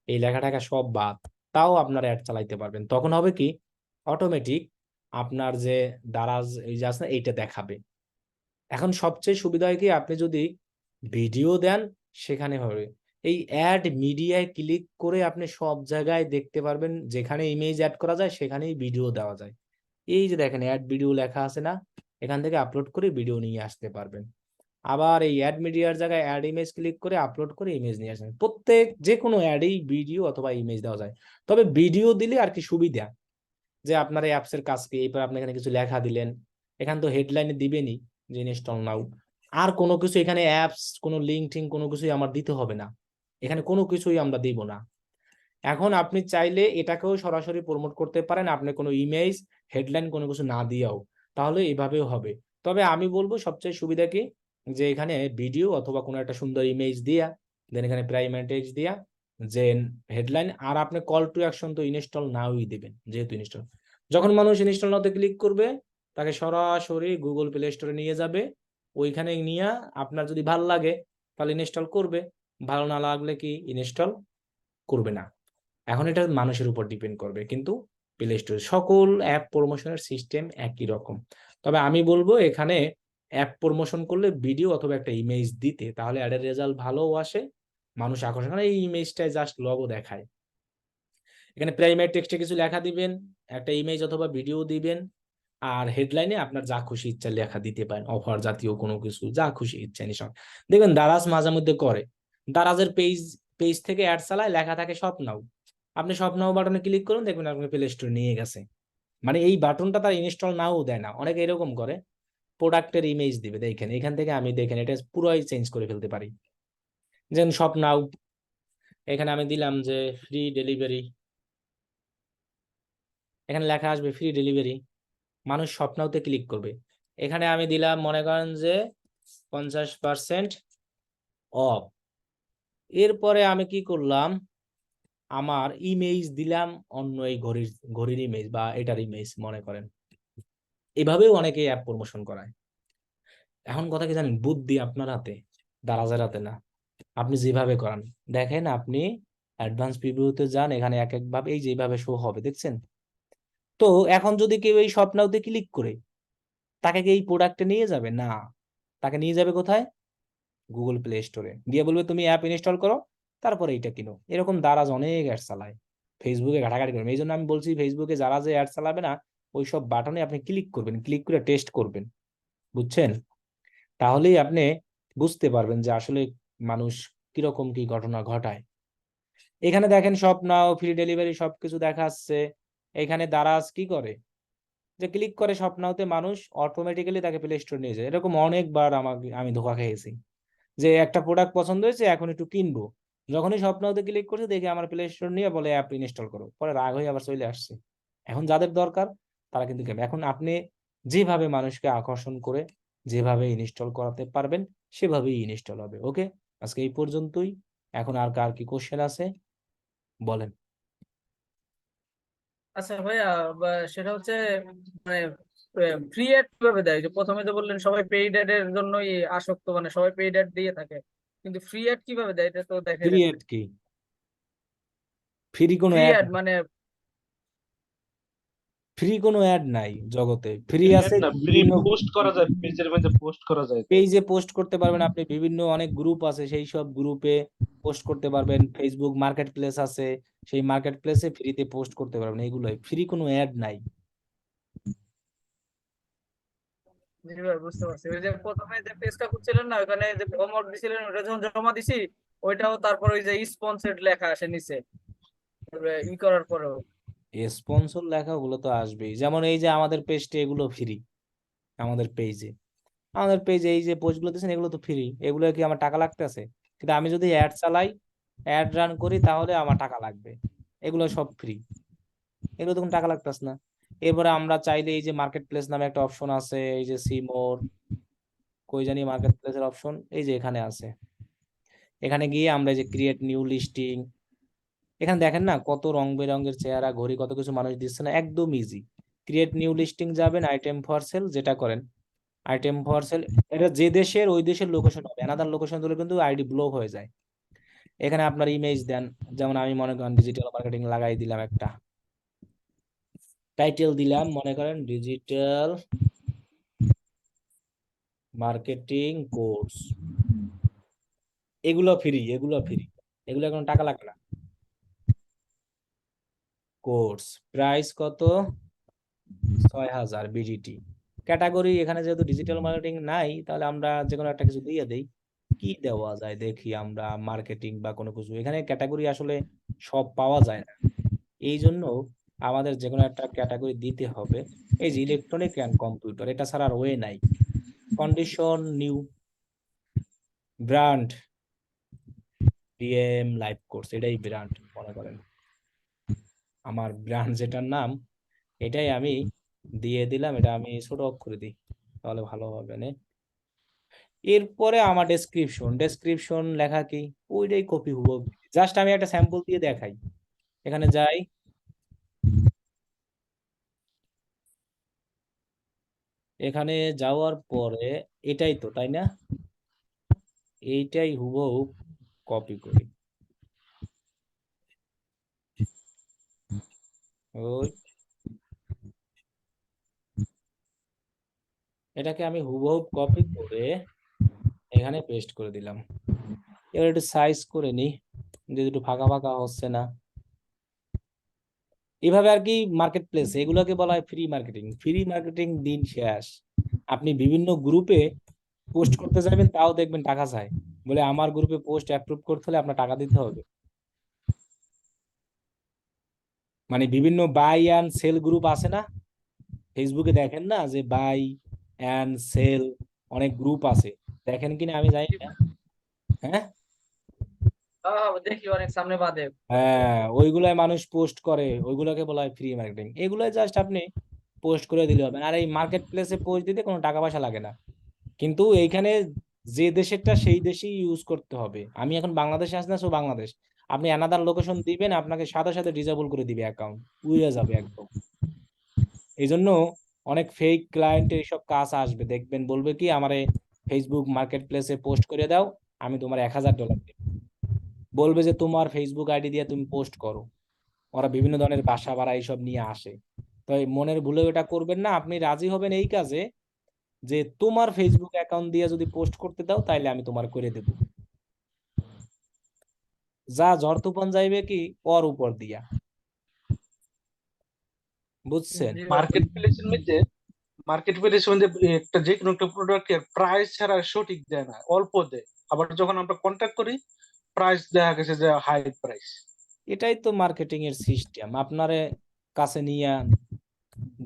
এই লেখাটাকে সব বাদ, তাও আপনার অ্যাড চালাইতে পারবেন। তখন হবে কি, অটোমেটিক আপনার যে দারাজ এই যে আছে না, এইটা দেখাবে। এখন সবচেয়ে সুবিধা হয় কি, আপনি যদি ভিডিও দেন সেখানে হবে এই অ্যাড মিডিয়ায় ক্লিক করে আপনি সব জায়গায় দেখতে পারবেন, যেখানে ইমেজ অ্যাড করা যায় সেখানেই ভিডিও দেওয়া যায়। এই যে দেখেন অ্যাড ভিডিও লেখা আছে না, এখান থেকে আপলোড করে ভিডিও নিয়ে আসতে পারবেন। আবার এই অ্যাড মিডিয়ার জায়গায় অ্যাড ইমেজ ক্লিক করে আপলোড করে ইমেজ নিয়ে আসবেন। প্রত্যেক যে কোনো অ্যাডেই ভিডিও অথবা ইমেজ দেওয়া যায়। তবে ভিডিও দিলে আর কি সুবিধা, যে আপনার এই অ্যাপস এর কাজ কি, এরপর আপনি এখানে কিছু লেখা দিলেন, এখানে তো হেডলাইনে দিবেনই যে ইনস্টল নাও। আর কোনো কিছু এখানে অ্যাপস, কোনো লিঙ্ক টিঙ্ক কোনো কিছুই আমার দিতে হবে না, এখানে কোনো কিছুই আমরা দিব না। এখন আপনি চাইলে এটাকেও সরাসরি প্রমোট করতে পারেন, আপনি কোনো ইমেজ হেডলাইন কোনো কিছু না দিয়েও, তাহলে এভাবেও হবে। তবে আমি বলবো সবচেয়ে সুবিধা কি, যে এখানে ভিডিও অথবা কোনো একটা সুন্দর ইমেজ দিয়া, দেন এখানে প্রাইমারি টেক্সট দিয়া, যে হেডলাইন, আর আপনি কল টু অ্যাকশন তো ইনস্টল নাওই দিবেন, যেহেতু ইনস্টল, যখন মানুষ ইনস্টল নাওতে ক্লিক করবে তাকে সরাসরি গুগল প্লে স্টোরে নিয়ে যাবে। ওইখানে নিয়ে আপনার যদি ভালো লাগে তাহলে ইনস্টল করবে, ভালো না লাগলে কি ইনস্টল করবে না। এখন এটা মানুষের উপর ডিপেন্ড করবে, কিন্তু প্লে স্টোরে সকল অ্যাপ প্রমোশনের সিস্টেম একই রকম। তবে আমি বলবো এখানে অ্যাপ প্রমোশন করলে ভিডিও অথবা একটা ইমেজ দিতে, তাহলে অ্যাডের রেজাল্ট ভালোও আসে, মানুষ আকর্ষণ করে। এই ইমেজটাই জাস্ট লগো দেখায়, এখানে প্রাইমারি টেক্সটে কিছু লেখা দিবেন, একটা ইমেজ অথবা ভিডিও দিবেন, আর হেডলাইনে আপনার যা খুশি ইচ্ছা লেখা দিতে পারেন, অফার জাতীয় কোনো কিছু যা খুশি ইচ্ছা নিঃসব। দেখবেন দারাজ মাঝে মধ্যে করে, দারাজের পেজ পেজ থেকে অ্যাড চালায়, লেখা থাকে স্বপ্নাও, আপনি স্বপ্নাও বাটনে ক্লিক করুন, দেখবেন আপনি প্লে স্টোরে নিয়ে গেছে। মানে এই বাটনটা তার ইনস্টল নাও দেয় না, অনেকে এরকম করে, প্রোডাক্টের ইমেজ দিবে, দেখেন এখান থেকে আমি দেখেন এটা পুরোই চেঞ্জ করে ফেলতে পারি। যেমন স্বপ্নাও, এখানে আমি দিলাম যে ফ্রি ডেলিভারি, এখানে লেখা আসবে ফ্রি ডেলিভারি, মানুষ স্বপ্নাওতে ক্লিক করবে। এখানে আমি দিলাম মনে করেন যে 50% অফ। এরপরে আমি কি করলাম, আমার ইমেজ দিলাম অন্য এই ঘড়ির ইমেজ বা এটার ইমেজ মনে করেন। এভাবেও অনেকে অ্যাপ প্রমোশন করায়। এখন কথা কি জানেন, বুদ্ধি আপনার হাতে, দারাজের হাতে না। আপনি যেভাবে করান, দেখেন আপনি অ্যাডভান্স প্রিভিউতে যান, এখানে এক এক ভাবে এই যেভাবে শো হবে দেখছেন। তো এখন যদি কেউ এই স্বপ্নাওতে ক্লিক করে, তাকে কি এই প্রোডাক্টে নিয়ে যাবে না, তাকে নিয়ে যাবে কোথায়, গুগল প্লে স্টোরে গিয়ে বলবে তুমি অ্যাপ ইনস্টল করো, তারপরে এইটা কিনো। এরকম দারাজ অনেক অ্যাড চালায়, ফেসবুকে ঘাটাঘাটি করবেন। এই জন্য আমি বলছি ফেসবুকে যারা যে অ্যাড চালাবে না, ওইসব বাটনে আপনি ক্লিক করবেন, ক্লিক করে টেস্ট করবেন, বুঝছেন? তাহলেই আপনি বুঝতে পারবেন যে আসলে মানুষ কিরকম কি ঘটনা ঘটায়। এখানে দেখেন শপ নাও, ফ্রি ডেলিভারি সবকিছু দেখাচ্ছে। এখানে দারাজ কি করে, যে ক্লিক করে শপ নাওতে, মানুষ অটোমেটিক্যালি তাকে প্লে স্টোর নিয়ে যায়। এরকম অনেকবার আমি ধোঁকা খেয়েছি, যে একটা প্রোডাক্ট পছন্দ হয়েছে এখন একটু কিনবো, যখনই স্বপ্নতে ক্লিক করছে দেখি আমার প্লে স্টোর নিয়ে বলে অ্যাপ ইনস্টল করো, পরে রাগ হয়ে আবার চলে আসছে। এখন যাদের দরকার তারা কিন্তু কেন, এখন আপনি যেভাবে মানুষকে আকর্ষণ করে যেভাবে ইনস্টল করাতে পারবেন সেভাবেই ইনস্টল হবে। ওকে, আজকে এই পর্যন্তই। এখন আর কার কি কোশ্চেন আছে বলেন। আচ্ছা ভাইয়া, সেটা হচ্ছে মানে ফ্রি অ্যাড কিভাবে দেয়? যে প্রথমে তো বললেন সবাই পেইড অ্যাড এর জন্যই আসক্ত, মানে সবাই পেইড অ্যাড দিয়ে থাকে, কিন্তু ফ্রি অ্যাড কিভাবে দেয় এটা তো দেখাই ফ্রি দেন। অ্যাড কি, ফ্রি কোনো ফ্রি অ্যাড, অ্যাড মানে ফ্রি কোনো অ্যাড নাই জগতে, ফ্রি ক্রিয়েট আছে না, ফ্রি বিভিন্ন পোস্ট করা যায়, পেজের মধ্যে পোস্ট করা যায় তো। পেজে পোস্ট করতে পারবেন আপনি, বিভিন্ন অনেক গ্রুপ আছে সেই সব গ্রুপে পোস্ট করতে পারবেন, ফেসবুক মার্কেট প্লেস আছে সেই মার্কেট প্লেসে ফ্রিতে পোস্ট করতে পারবেন, এগুলোই ফ্রি, কোনো অ্যাড নাই। যেভাবে বুঝতে পারছি, ওই যে প্রথমে যে পেজটা খুঁজছিলেন না, ওখানে যে হোমওয়ার্ক দিছিলেন ওটা যখন জমা দিছি, ওইটাও তারপর ওই যে স্পন্সর্ড লেখা আসে নিচে ই করার পরেও। স্পন্সর লেখা ওগুলো তো আসবেই, যেমন এই যে আমাদের পেজটা এগুলো ফ্রি, আমাদের পেজে আমাদের পেজে এই যে পোস্ট গুলো দিচ্ছেন এগুলো তো ফ্রি, এগুলো কি আমার টাকা লাগতেছে? কিন্তু আমি যদি অ্যাড চালাই, অ্যাড রান করি, তাহলে আমার টাকা লাগবে। এগুলো সব ফ্রি, এগুলো তো কোনো টাকা লাগতেছে না। এরপরে আমরা চাইলে এই যে মার্কেট প্লেস নামে একটা অপশন আছে, এই যে সিমোর, কই জানি মার্কেট প্লেসের অপশন, এই যে এখানে আছে। এখানে গিয়ে আমরা এই যে ক্রিয়েট নিউ লিস্টিং, এখানে দেখেন না কত রং বেরঙের চেহারা, ঘড়ি, কত কিছু মানুষ দিচ্ছে না, একদম ইজি। ক্রিয়েট নিউ লিস্টিং যাবেন, আইটেম ফর সেল যেটা করেন, আইটেম ফর সেল, এটা যে দেশের ওই দেশের লোকেশন হবে, অ্যানাদার লোকেশন দিলে কিন্তু আইডি ব্লক হয়ে যায়। এখানে আপনার ইমেজ দেন, যেমন আমি মনে করেন ডিজিটাল মার্কেটিং লাগাই দিলাম, একটা টাইটেল দিলাম, মনে করেন ডিজিটাল মার্কেটিং কোর্স। এগুলো ফ্রি, এগুলো ফ্রি, এগুলো কোনো টাকা লাগে না। কোর্স প্রাইস কত? 6000 বিজিটি। ক্যাটাগরি এখানে যেহেতু ডিজিটাল মার্কেটিং নাই, তাহলে আমরা যে কোনো একটা কিছু দিয়ে দেই। কি দেওয়া যায় দেখি আমরা, মার্কেটিং বা কোনো কিছু, এখানে ক্যাটাগরি আসলে সব পাওয়া যায় না। এই জন্য আমাদের যে কোনো একটা ক্যাটাগরি দিতে হবে। এই যে ইলেকট্রনিক অ্যান্ড কম্পিউটার, এটা ছাড়া আর ওয়ে নাই। Condition new, brand DM live course, এটাই ব্র্যান্ড মনে করেন, আমার ব্র্যান্ড যেটার নাম, এটাই আমি দিয়ে দিলাম। এটা আমি ছোট অক্ষরে দিই, তাহলে ভালো হবে না। এরপরে আমার ডেসক্রিপশন, ডেসক্রিপশন লেখা কি, ওইটাই কপি হবো। জাস্ট আমি একটা স্যাম্পল দিয়ে দেখাই। এখানে যাই, এখানে যাওয়ার পরে এটাই তো, তাই না? এইটাই হুবহু কপি করি, ওই এটাকে আমি হুবহু কপি করে এখানে পেস্ট করে দিলাম। এবার একটু সাইজ করে নি, যদি একটু ফাঁকা ফাঁকা হচ্ছে না। এভাবে আর কি মার্কেট প্লেস, এগুলোকে বলা হয় ফ্রি মার্কেটিং। ফ্রি মার্কেটিং দিন শেষ। আপনি বিভিন্ন গ্রুপে পোস্ট করতে যাবেন, তাও দেখবেন টাকা চায়, বলে আমার গ্রুপে পোস্ট অ্যাপ্রুভ করতে হলে আপনার টাকা দিতে হবে। মানে বিভিন্ন বাই অ্যান্ড সেল গ্রুপ আছে না, ফেসবুকে দেখেন না যে বাই অ্যান্ড সেল অনেক গ্রুপ আছে, দেখেন কিনা আমি জানি না। হ্যাঁ, হ্যাঁ দেখি অনেক সামনে বাদে। হ্যাঁ, ওইগুলাই মানুষ পোস্ট করে, ওইগুলোকে বলা হয় ফ্রি মার্কেটিং। এগুলো জাস্ট আপনি পোস্ট করে দিলে হবে। আর এই মার্কেট প্লেসে পোস্ট দিতে কোনো টাকা পয়সা লাগে না। কিন্তু এইখানে যে দেশেরটা সেই দেশেই ইউজ করতে হবে। আমি এখন বাংলাদেশে আছি না, সো বাংলাদেশ। আপনি অ্যানাদার লোকেশন দিবেন, আপনাকে সাথে সাথে ডিসেবল করে দিবে, অ্যাকাউন্ট উড়ে যাবে একদম। এই জন্য অনেক ফেক ক্লায়েন্ট এইসব কাজ আসবে, দেখবেন বলবে কি আমারে ফেসবুক মার্কেট প্লেসে পোস্ট করে দাও, আমি তোমার $1000 দেব। বলবে যে তোমার ফেসবুক আইডি দিয়ে তুমি পোস্ট করো। ওরা বিভিন্ন ধরনের বাসা ভাড়া এইসব নিয়ে আসে। তো এই মনের ভুলে ওটা করবেন না। আপনি রাজি হবেন এই কাজে যে তোমার ফেসবুক অ্যাকাউন্ট দিয়ে যদি পোস্ট করতে দাও, তাইলে আমি তোমার করে দেব। যা ঝড় তুফান যাইবে কি ওর উপর দিয়া, বুঝছেন? জি ভাই। মার্কেট প্লেসের মধ্যে একটা যে কোনো একটা প্রোডাক্টের প্রাইস ছাড়া সঠিক দেয় না, অল্প দেয়। আবার যখন আমরা কন্ট্যাক্ট করি, প্রাইস দেখা গেছে যে হাই প্রাইস। এটাই তো মার্কেটিং এর সিস্টেম। আপনারে কাছে নিয়ে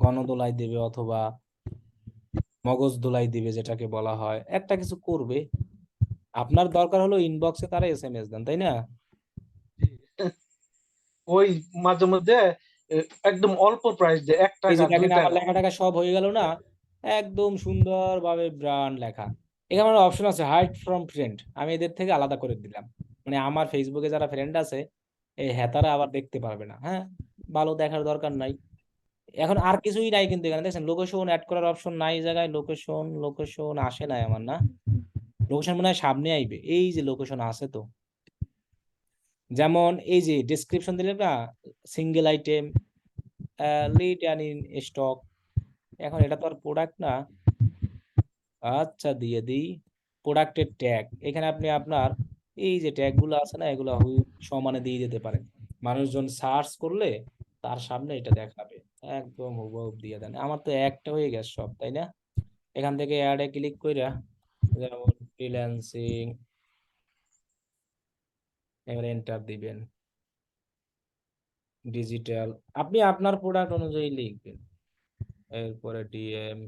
গণদোলাই দেবে, অথবা মগজ দোলাই দিবে, যেটাকে বলা হয়, একটা কিছু করবে। আপনার দরকার হলো ইনবক্সে তারা এসএমএস দেন, তাই না? ওই মাঝে মধ্যে এ, একদম অল্প প্রাইস দেয়, এক এই টাকা যে দুই দেখেন আমার টাকা লেখা টাকা সব হয়ে গেল না, একদম সুন্দরভাবে ব্র্যান্ড লেখা। এখানে অপশন আছে হাইড ফ্রম ফ্রেন্ড, আমি এদের থেকে আলাদা করে দিলাম। মানে আমার ফেসবুকে যারা ফ্রেন্ড আছে, এই হেতারা আবার দেখতে পারবে না। হ্যাঁ, ভালো, দেখার দরকার নাই। এখন আর কিছুই নাই, কিন্তু এখানে দেখছেন লোকেশন অ্যাড করার অপশন নাই, এই জায়গায় লোকেশন, লোকেশন আসে নাই আমার, না লোকেশন মনে হয় সামনে আইবে, এই যে লোকেশন আছে তো। যেমন এই যে ডেসক্রিপশন দিলে না, single item, lead and in stock. এখন এটা তো আর প্রোডাক্ট না। আচ্ছা, দিয়ে দিই প্রোডাক্টের ট্যাগ। এখানে আপনি আপনার এই যে ট্যাগ গুলো আছে না, এগুলো সমানে দিয়ে দিতে পারেন। মানুষজন সার্চ করলে তার সামনে এটা দেখাবে, একদম হুবহু দিয়ে দেন। আমার তো একটা হয়ে গেছে সব, তাই না? এখান থেকে অ্যাডে ক্লিক কইরা, যেমন ফ্রিল্যান্সিং, এবার এন্টার দিবেন, ডিজিটাল, আপনি আপনার প্রোডাক্ট অনুযায়ী লিখবেন। এরপরে ডিএম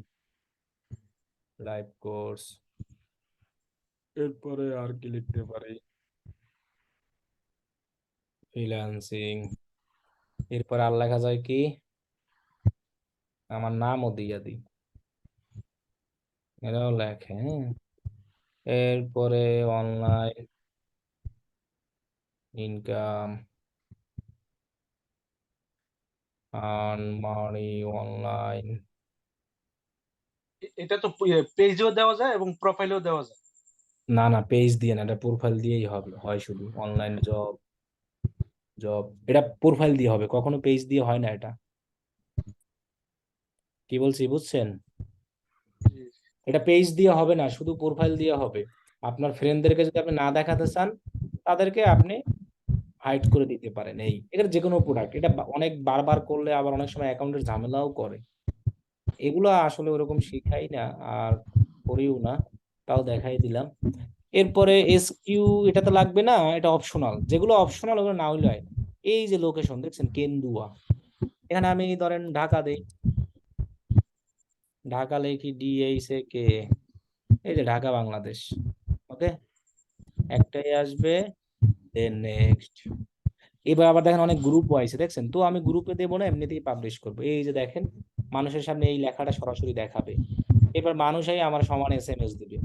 লাইভ কোর্স, এরপরে আর কি লিখতে পারি, ফ্রিল্যান্সিং, এরপর আর লেখা যায় কি, আমার নামও দিয়ে দিই, এরাও লেখে, হ্যাঁ। এরপরে online income, earn money online. এটা তো পেজেও দেওয়া যায় এবং প্রোফাইলেও দেওয়া যায়। না না, পেজ দিয়ে না, এটা প্রোফাইল দিয়েই হবে, হয় শুধু অনলাইন জব, জব এটা প্রোফাইল দিয়ে হবে, কখনো পেজ দিয়ে হয় না এটা। কি বলছি বুঝছেন? জি, এটা পেজ দিয়ে হবে না, শুধু প্রোফাইল দিয়ে হবে। আপনার ফ্রেন্ডদেরকে যদি আপনি না দেখাতে চান, তাদেরকে আপনি হাইড করে দিতে পারেন। এই এটা যে কোনো প্রোডাক্ট, এটা অনেক বারবার করলে আবার অনেক সময় অ্যাকাউন্টের ঝামেলাও করে। এগুলো আসলে ওরকম শিখাই না, আর করিও না, তাও দেখাই দিলাম। এরপরে এসকিউ, এটা তো লাগবে না, এটা অপশনাল, যেগুলো অপশনাল ওগুলো না হইলে হয়। এই যে লোকেশন দেখছেন, কেন্দুয়া, এখানে আমি ধরেন ঢাকা দেই, ঢাকা লিখি DHA, এই যে ঢাকা বাংলাদেশ, ওকে, একটাই আসবে, দেন নেক্সট। এবার আবার দেখেন অনেক গ্রুপ হয়েছে দেখছেন, তো আমি গ্রুপে দেবো না, এমনিতেই পাবলিশ করবো। এই যে দেখেন, মানুষের সামনে এই লেখাটা সরাসরি দেখাবে, এবার মানুষই আমার সমান SMS দিবে।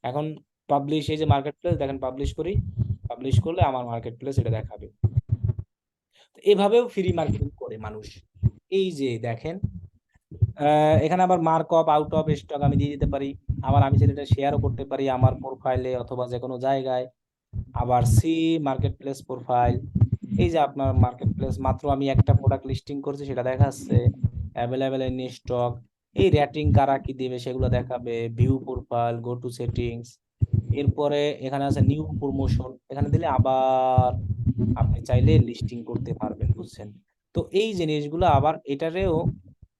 এখন পাবলিশ, এই যে মার্কেট প্লেস দেখেন, পাবলিশ করি, পাবলিশ করলে আমার মার্কেট প্লেস এটা দেখাবে। তো এভাবেও ফ্রি মার্কেটিং করে মানুষ। এই যে দেখেন, এখানে আবার mark of out of stock আমি দিয়ে দিতে পারি, আবার আমি সেটা শেয়ারও করতে পারি আমার প্রোফাইলে অথবা যে কোনো জায়গায়। আবার সি মার্কেট প্লেস প্রোফাইল, এই যে আপনার মার্কেট প্লেস, মাত্র আমি একটা প্রোডাক্ট লিস্টিং করছি সেটা দেখাচ্ছে, অ্যাভেলেবেল ইন স্টক, এই রেটিং কারা কি দেবে সেগুলো দেখাবে, view profile, go to settings. এরপরে এখানে আছে নিউ প্রমোশন, এখানে দিলে আবার আপনি চাইলে লিস্টিং করতে পারবেন, বুঝছেন? তো এই জিনিসগুলো আবার এটারেও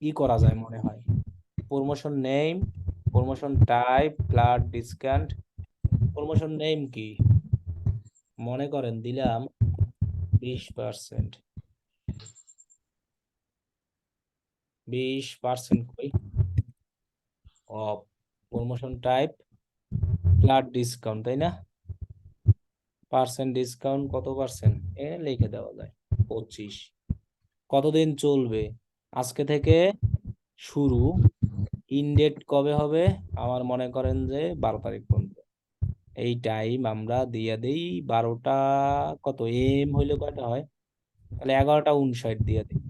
ই করা যায় মনে হয়, promotion name, promotion type, flat discount. Promotion name কি, মনে করেন দিলাম 20%, 20% কই of, promotion type flat discount, তাই না? পার্সেন্ট ডিসকাউন্ট কত পার্সেন্ট, এ লিখে দেওয়া যায় 25। কতদিন চলবে, আজকে থেকে শুরু, ইনডেট কবে হবে, আমার মনে করেন যে 12 তারিখ পর্যন্ত। এই টাইম আমরা দিয়ে দেই 12টা, কত এম হইলে কয়টা হয়, তাহলে 11টা 59 দিয়ে দিই,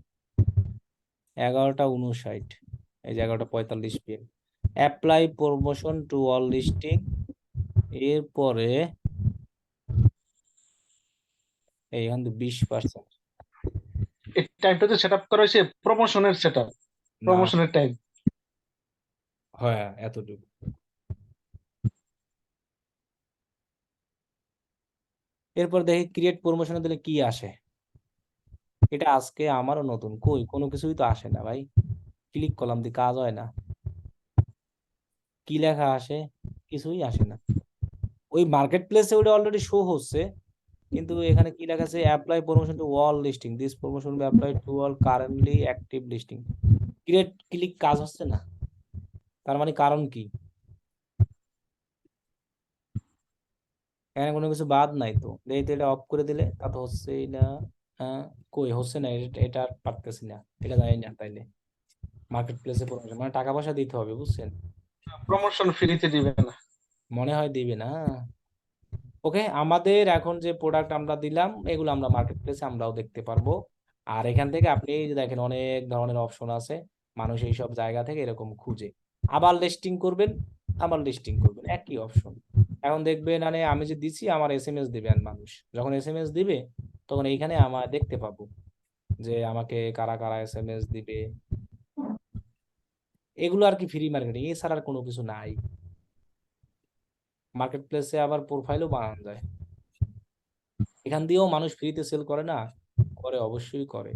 11টা 59, এই যে 11টা 45 PM। Apply promotion to all listing, এরপরে এইখান থেকে 20%, এই টাইমটা তো সেট আপ করা হয়েছে প্রমোশনের সেট আপ, না, প্রমোশনের টাইম। হ্যাঁ এতটুকু। এরপর দেখি ক্রিয়েট প্রমোশনে দিলে কি আসে, এটা আজকে আমারও নতুন, কই কোনো কিছুই তো আসে না ভাই, ক্লিক করলাম দি কাজ হয় না, কি লেখা আসে, কিছুই আসে না। ওই মার্কেট প্লেসে ওটা অলরেডি শো হচ্ছে, কিন্তু এখানে কি লেখা আছে, apply promotion to all listing, this promotion be apply to all currently active listing. Create click কাজ হচ্ছে না, তার মানে কারণ কি, এখানে কোনো কিছু বাদ নাই তো, এই তো এটা অফ করে দিলে তা তো হচ্ছেই না। হ্যাঁ, কই হচ্ছে না, এটা আর পারতেছি না, এটা জানি না তাইলে। মার্কেট প্লেসে প্রমোশন মানে টাকা পয়সা দিতে হবে, বুঝছেন? প্রমোশন ফ্রিতে দিবে না। মনে হয় দিবে না। ওকে, আমাদের এখন যে প্রোডাক্ট আমরা দিলাম এগুলো আমরা মার্কেট প্লেসে আমরাও দেখতে পারবো। আর এখান থেকে আপনি এই যে দেখেন অনেক ধরনের অপশন আছে, মানুষ এই সব জায়গা থেকে এরকম খুঁজে আবার লিস্টিং করবেন, আবার লিস্টিং করবেন, একই অপশন। এখন দেখবেন মানে আমি যে দিছি আমার SMS দিবে, আর মানুষ যখন SMS দিবে তখন এইখানে আমার দেখতে পাবো যে আমাকে কারা কারা SMS দিবে। এগুলো আর কি ফ্রি মার্কেটিং, এছাড়া আর কোনো কিছু নাই। মার্কেট প্লেসে আবার প্রোফাইলও বানানো যায়, এখান দিয়েও মানুষ ফ্রিতে সেল করে না, করে অবশ্যই করে,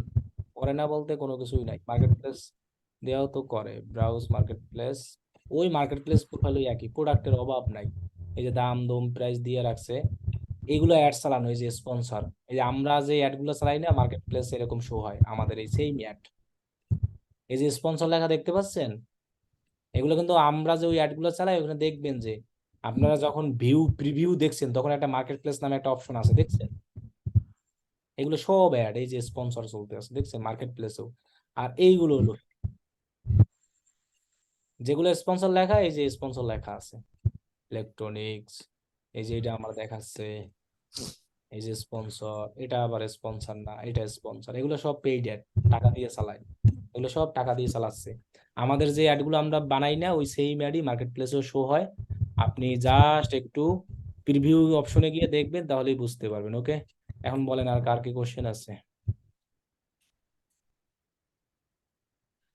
করে না বলতে কোনো কিছুই নাই। মার্কেট প্লেস দেওয়াও তো করে, ব্রাউজ মার্কেট প্লেস, ওই মার্কেট প্লেস প্রোফাইলই একই, প্রোডাক্টের অভাব নাই। এই যে দাম দম প্রাইস দিয়ে রাখছে, এইগুলো অ্যাড চালানো, এই যে স্পন্সর, এই যে আমরা যে অ্যাড গুলো চালাই না মার্কেট প্লেস এরকম শো হয় আমাদের এই সেম অ্যাড, এই যে স্পন্সর লেখা দেখতে পাচ্ছেন, এগুলো কিন্তু আমরা যে ওই অ্যাড গুলো চালাই ওখানে দেখবেন যে আপনারা যখন প্রিভিউ দেখছেন তখন একটা মার্কেট প্লেস নামে একটা অপশন আছে, দেখছেন? এগুলো সব অ্যাড, এই যে স্পন্সর চলতে আছে দেখছেন মার্কেট প্লেসেও। আর এইগুলো হলো যেগুলো স্পন্সর লেখা, এই যে স্পন্সর লেখা আছে ইলেকট্রনিক্স, এই যে এটা আমার দেখাচ্ছে, এই যে স্পন্সর, এটা আবার স্পন্সর না, এটা স্পন্সর, এগুলো সব পেইড অ্যাড, টাকা দিয়ে চালায়, এগুলো সব টাকা দিয়ে চালাচ্ছে। আমাদের যে অ্যাড গুলো আমরা বানাই না ওই সেম অ্যাডই মার্কেট প্লেসেও শো হয়। আপনি জাস্ট একটু প্রিভিউ অপশনে গিয়ে দেখবেন তাহলেই বুঝতে পারবেন। ওকে, এখন বলেন আর কার কি কোশ্চেন আছে?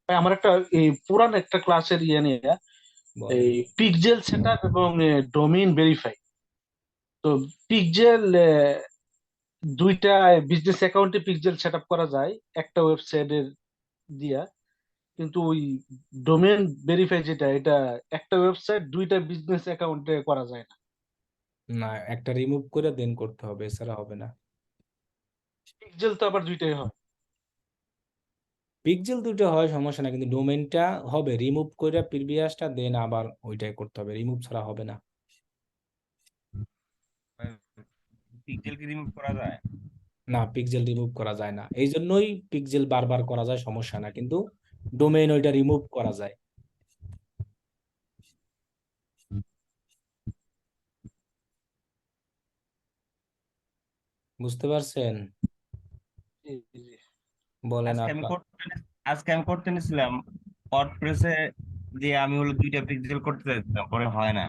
ভাই আমার একটা এই পুরান একটা ক্লাসের ইয়ে নিয়ে বলেন। এই পিকজেল সেটআপ এবং ডোমেইন ভেরিফাই। তো পিকজেল দুইটা বিজনেস অ্যাকাউন্টে পিকজেল সেটআপ করা যায় একটা ওয়েবসাইটের দিয়া, কিন্তু ওই ডোমেইন ভেরিফাই যেটা, এটা একটা ওয়েবসাইট দুইটা বিজনেস অ্যাকাউন্টে করা যায় না। না, একটা রিমুভ করে দেন করতে হবে, এছাড়া হবে না। পিকজেল তো আবার দুইটাই হয়। পিক্সেল দুটো হয় সমস্যা না, কিন্তু ডোমেইনটা হবে রিমুভ করে প্রিভিয়াসটা দেন আবার ওইটাই করতে হবে, রিমুভ ছাড়া হবে না। পিক্সেল কি রিমুভ করা যায়? না, পিক্সেল রিমুভ করা যায় না, এই জন্যই পিক্সেল বারবার করা যায় সমস্যা না, কিন্তু ডোমেইন ওইটা রিমুভ করা যায়। বুঝতে পারছেন? জি, জি। বলেন আজকে আমি আপনার। করতে আজকে আমি করতে নিছিলাম ওয়ার্ডপ্রেসে, যে আমি হলো দুইটা পিক্সেল করতে চাইছিলাম, পরে হয় না।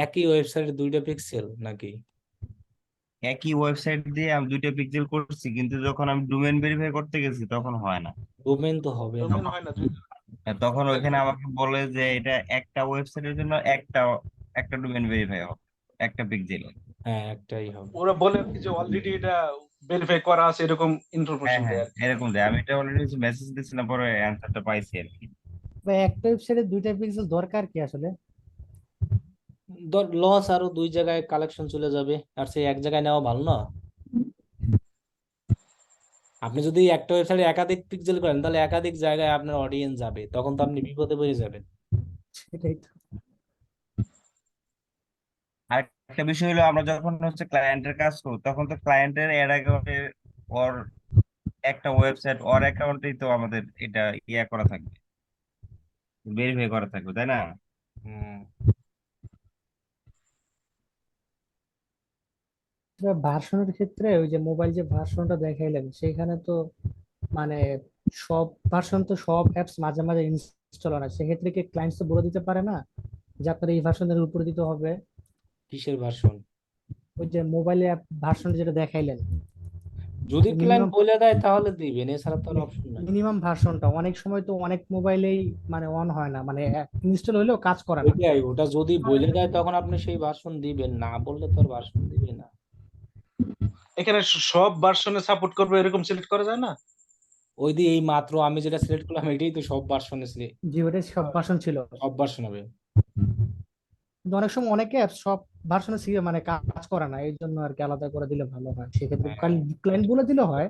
একই ওয়েবসাইটে দুইটা পিক্সেল নাকি? একই ওয়েবসাইট দিয়ে আমি দুইটা পিক্সেল করছি, কিন্তু যখন আমি ডোমেইন ভেরিফাই করতে গেছি তখন হয় না। ডোমেইন তো হবে না। ডোমেইন হয় না তখন ওইখানে আমাকে বলে যে এটা একটা ওয়েবসাইটের জন্য একটা একটা ডোমেইন ভেরিফাই হবে, একটা পিক্সেল। হ্যাঁ, একটাই হবে। ওরা বলে আর কি যে অলরেডি এটা ভেরিফাই করা আছে, এরকম হ্যাঁ ইনফরমেশন হ্যাঁ, দেয় আর কি। এরকম দেয়। আমি এটা অলরেডি মেসেজ দিয়েছিলাম, পরে অ্যান্সারটা পাইছি আর কি। বা একটা ওয়েবসাইটে দুইটা পিক্সেল দরকার কি আসলে? লস, আরো দুই জায়গায় কালেকশন চলে যাবে, আর সেই এক জায়গায় নেওয়া ভালো না? আপনি যদি একটা ওয়েবসাইটে একাধিক পিক্সেল করেন তাহলে একাধিক জায়গায় আপনার অডিয়েন্স যাবে, তখন তো আপনি বিপদে পড়ে যাবেন। সেটাই তো। আর একটা বিষয় হলো, আমরা যখন হচ্ছে ক্লায়েন্টের কাজ করব তখন তো ক্লায়েন্টের এর অ্যাকাউন্টে ওর একটা ওয়েবসাইট ওর অ্যাকাউন্টেই তো আমাদের এটা ইয়া করা থাকবে, ভেরিফাই করা থাকবে, তাই না? হুম। ভার্সনের ক্ষেত্রে ওই যে মোবাইল যে ভার্সনটা দেখাইলেন সেখানে তো মানে সব ভার্সন তো সব অ্যাপস মাঝে মাঝে ইনস্টল হয় না, সেক্ষেত্রে কি ক্লায়েন্টস তো বলে দিতে পারে না যে আপনার এই ভার্সনের উপরে দিতে হবে? কিসের ভার্সন? ওই যে মোবাইলে অ্যাপ ভার্সন যেটা দেখাইলেন, যদি ক্লায়েন্ট মিনিমাম বলে দেয় তাহলে দিবেন, এছাড়া তো আর অপশন নাই। মিনিমাম ভার্সনটা অনেক সময় তো অনেক মোবাইলেই মানে অন হয় না, মানে ইনস্টল হলেও কাজ করে না। ওইটাই, ওটা যদি বলে দেয় তখন আপনি সেই ভার্সন দিবেন, না বললে তো আর ভার্সন দিবে না। এখানে সব ভার্সনে সাপোর্ট করবে এরকম সিলেক্ট করা যায় না? ওই দিয়ে এই মাত্র আমি যেটা সিলেক্ট করলাম এটাই তো সব ভার্সনে, জি ওটাই সব ভার্সন ছিল। সব ভার্সন হবে। কিন্তু অনেক সময় অনেকে অ্যাপ সব ভার্সনে মানে কাজ করে না, এই জন্য আর কি আলাদা করে দিলে ভালো হয়, সেক্ষেত্রে হ্যাঁ। ক্লায়েন্ট বলে দিলে হয়।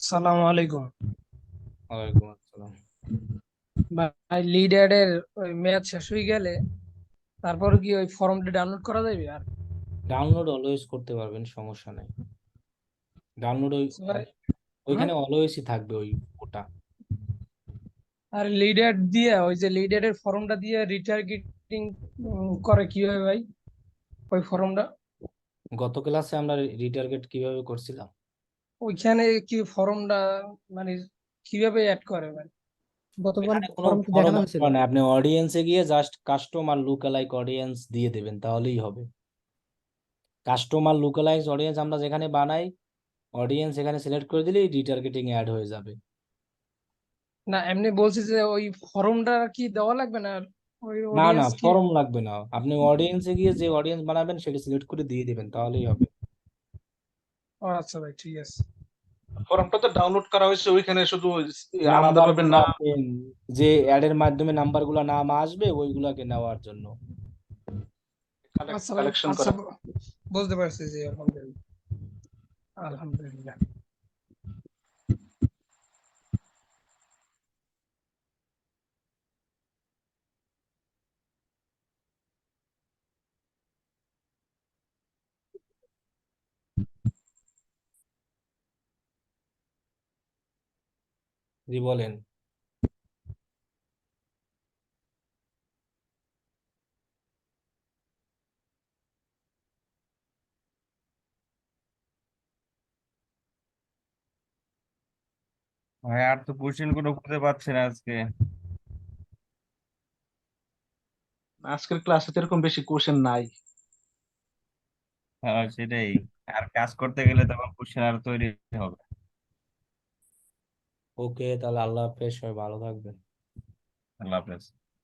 সালাম আলাইকুম ওয়ালাইকুম আসসালাম। ভাই। লিড অ্যাড এর ওই মেয়াদ শেষ হয়ে গেলে তারপর কি ওই ফর্মটা ডাউনলোড করা যাবে? আর ডাউনলোড অলওয়েজ করতে পারবেন, সমস্যা নাই। ডাউনলোড হ্যাঁ, ওইখানে অলওয়েজই থাকবে ওই ওটা। আর লিড অ্যাড দিয়ে ওই যে লিড অ্যাড এর ফর্মটা দিয়ে রিটার্গেটিং করে কিভাবে ভাই ওই ফর্মটা? গত ক্লাসে আমরা রিটার্গেট কিভাবে করছিলাম। ওইখানে কি ফর্মটা মানে কিভাবে অ্যাড করে ভাই? গতবার এখানে কোনো ফর্ম তো ফর্ম দেখানো হয়েছিল। না, আপনি অডিয়েন্সে গিয়ে জাস্ট কাস্টমার লুকালাইক অডিয়েন্স দিয়ে দেবেন তাহলেই হবে। কাস্টমার লুকালাইক অডিয়েন্স আমরা যেখানে বানাই, অডিয়েন্স এখানে সিলেক্ট করে দিলেই রিটার্গেটিং অ্যাড হয়ে যাবে। না এমনি বলছি যে ওই ফর্মটা কি দেওয়া লাগবে না? ওই না না, অডিয়েন্স কি? ফর্ম লাগবে না, আপনি অডিয়েন্সে গিয়ে যে অডিয়েন্স বানাবেন সেটা সিলেক্ট করে দিয়ে দিবেন তাহলেই হবে। ও আচ্ছা ভাই, ঠিক আছে। ফর্মটা তো ডাউনলোড করা হয়েছে, ওইখানে শুধু নাম্বার আলাদাভাবে গুলো না। যে অ্যাড এর মাধ্যমে নাম্বার গুলা নাম আসবে ওইগুলাকে নেওয়ার জন্য। আচ্ছা ভাই, কালেকশন আচ্ছা করা। বুঝতে পারছি যে আলহামদুলিল্লাহ। আলহামদুলিল্লাহ। জি বলেন। ভাই আর তো কোশ্চেন কোনো খুঁজে পাচ্ছি না আজকে। আজকের ক্লাসে তো এরকম বেশি কোশ্চেন নাই। হ্যাঁ সেটাই, আর কাজ করতে গেলে তখন কোশ্চেন আর তৈরি হবে। ওকে, তাহলে আল্লাহ হাফেজ, সবাই ভালো থাকবেন। আল্লাহ হাফেজ।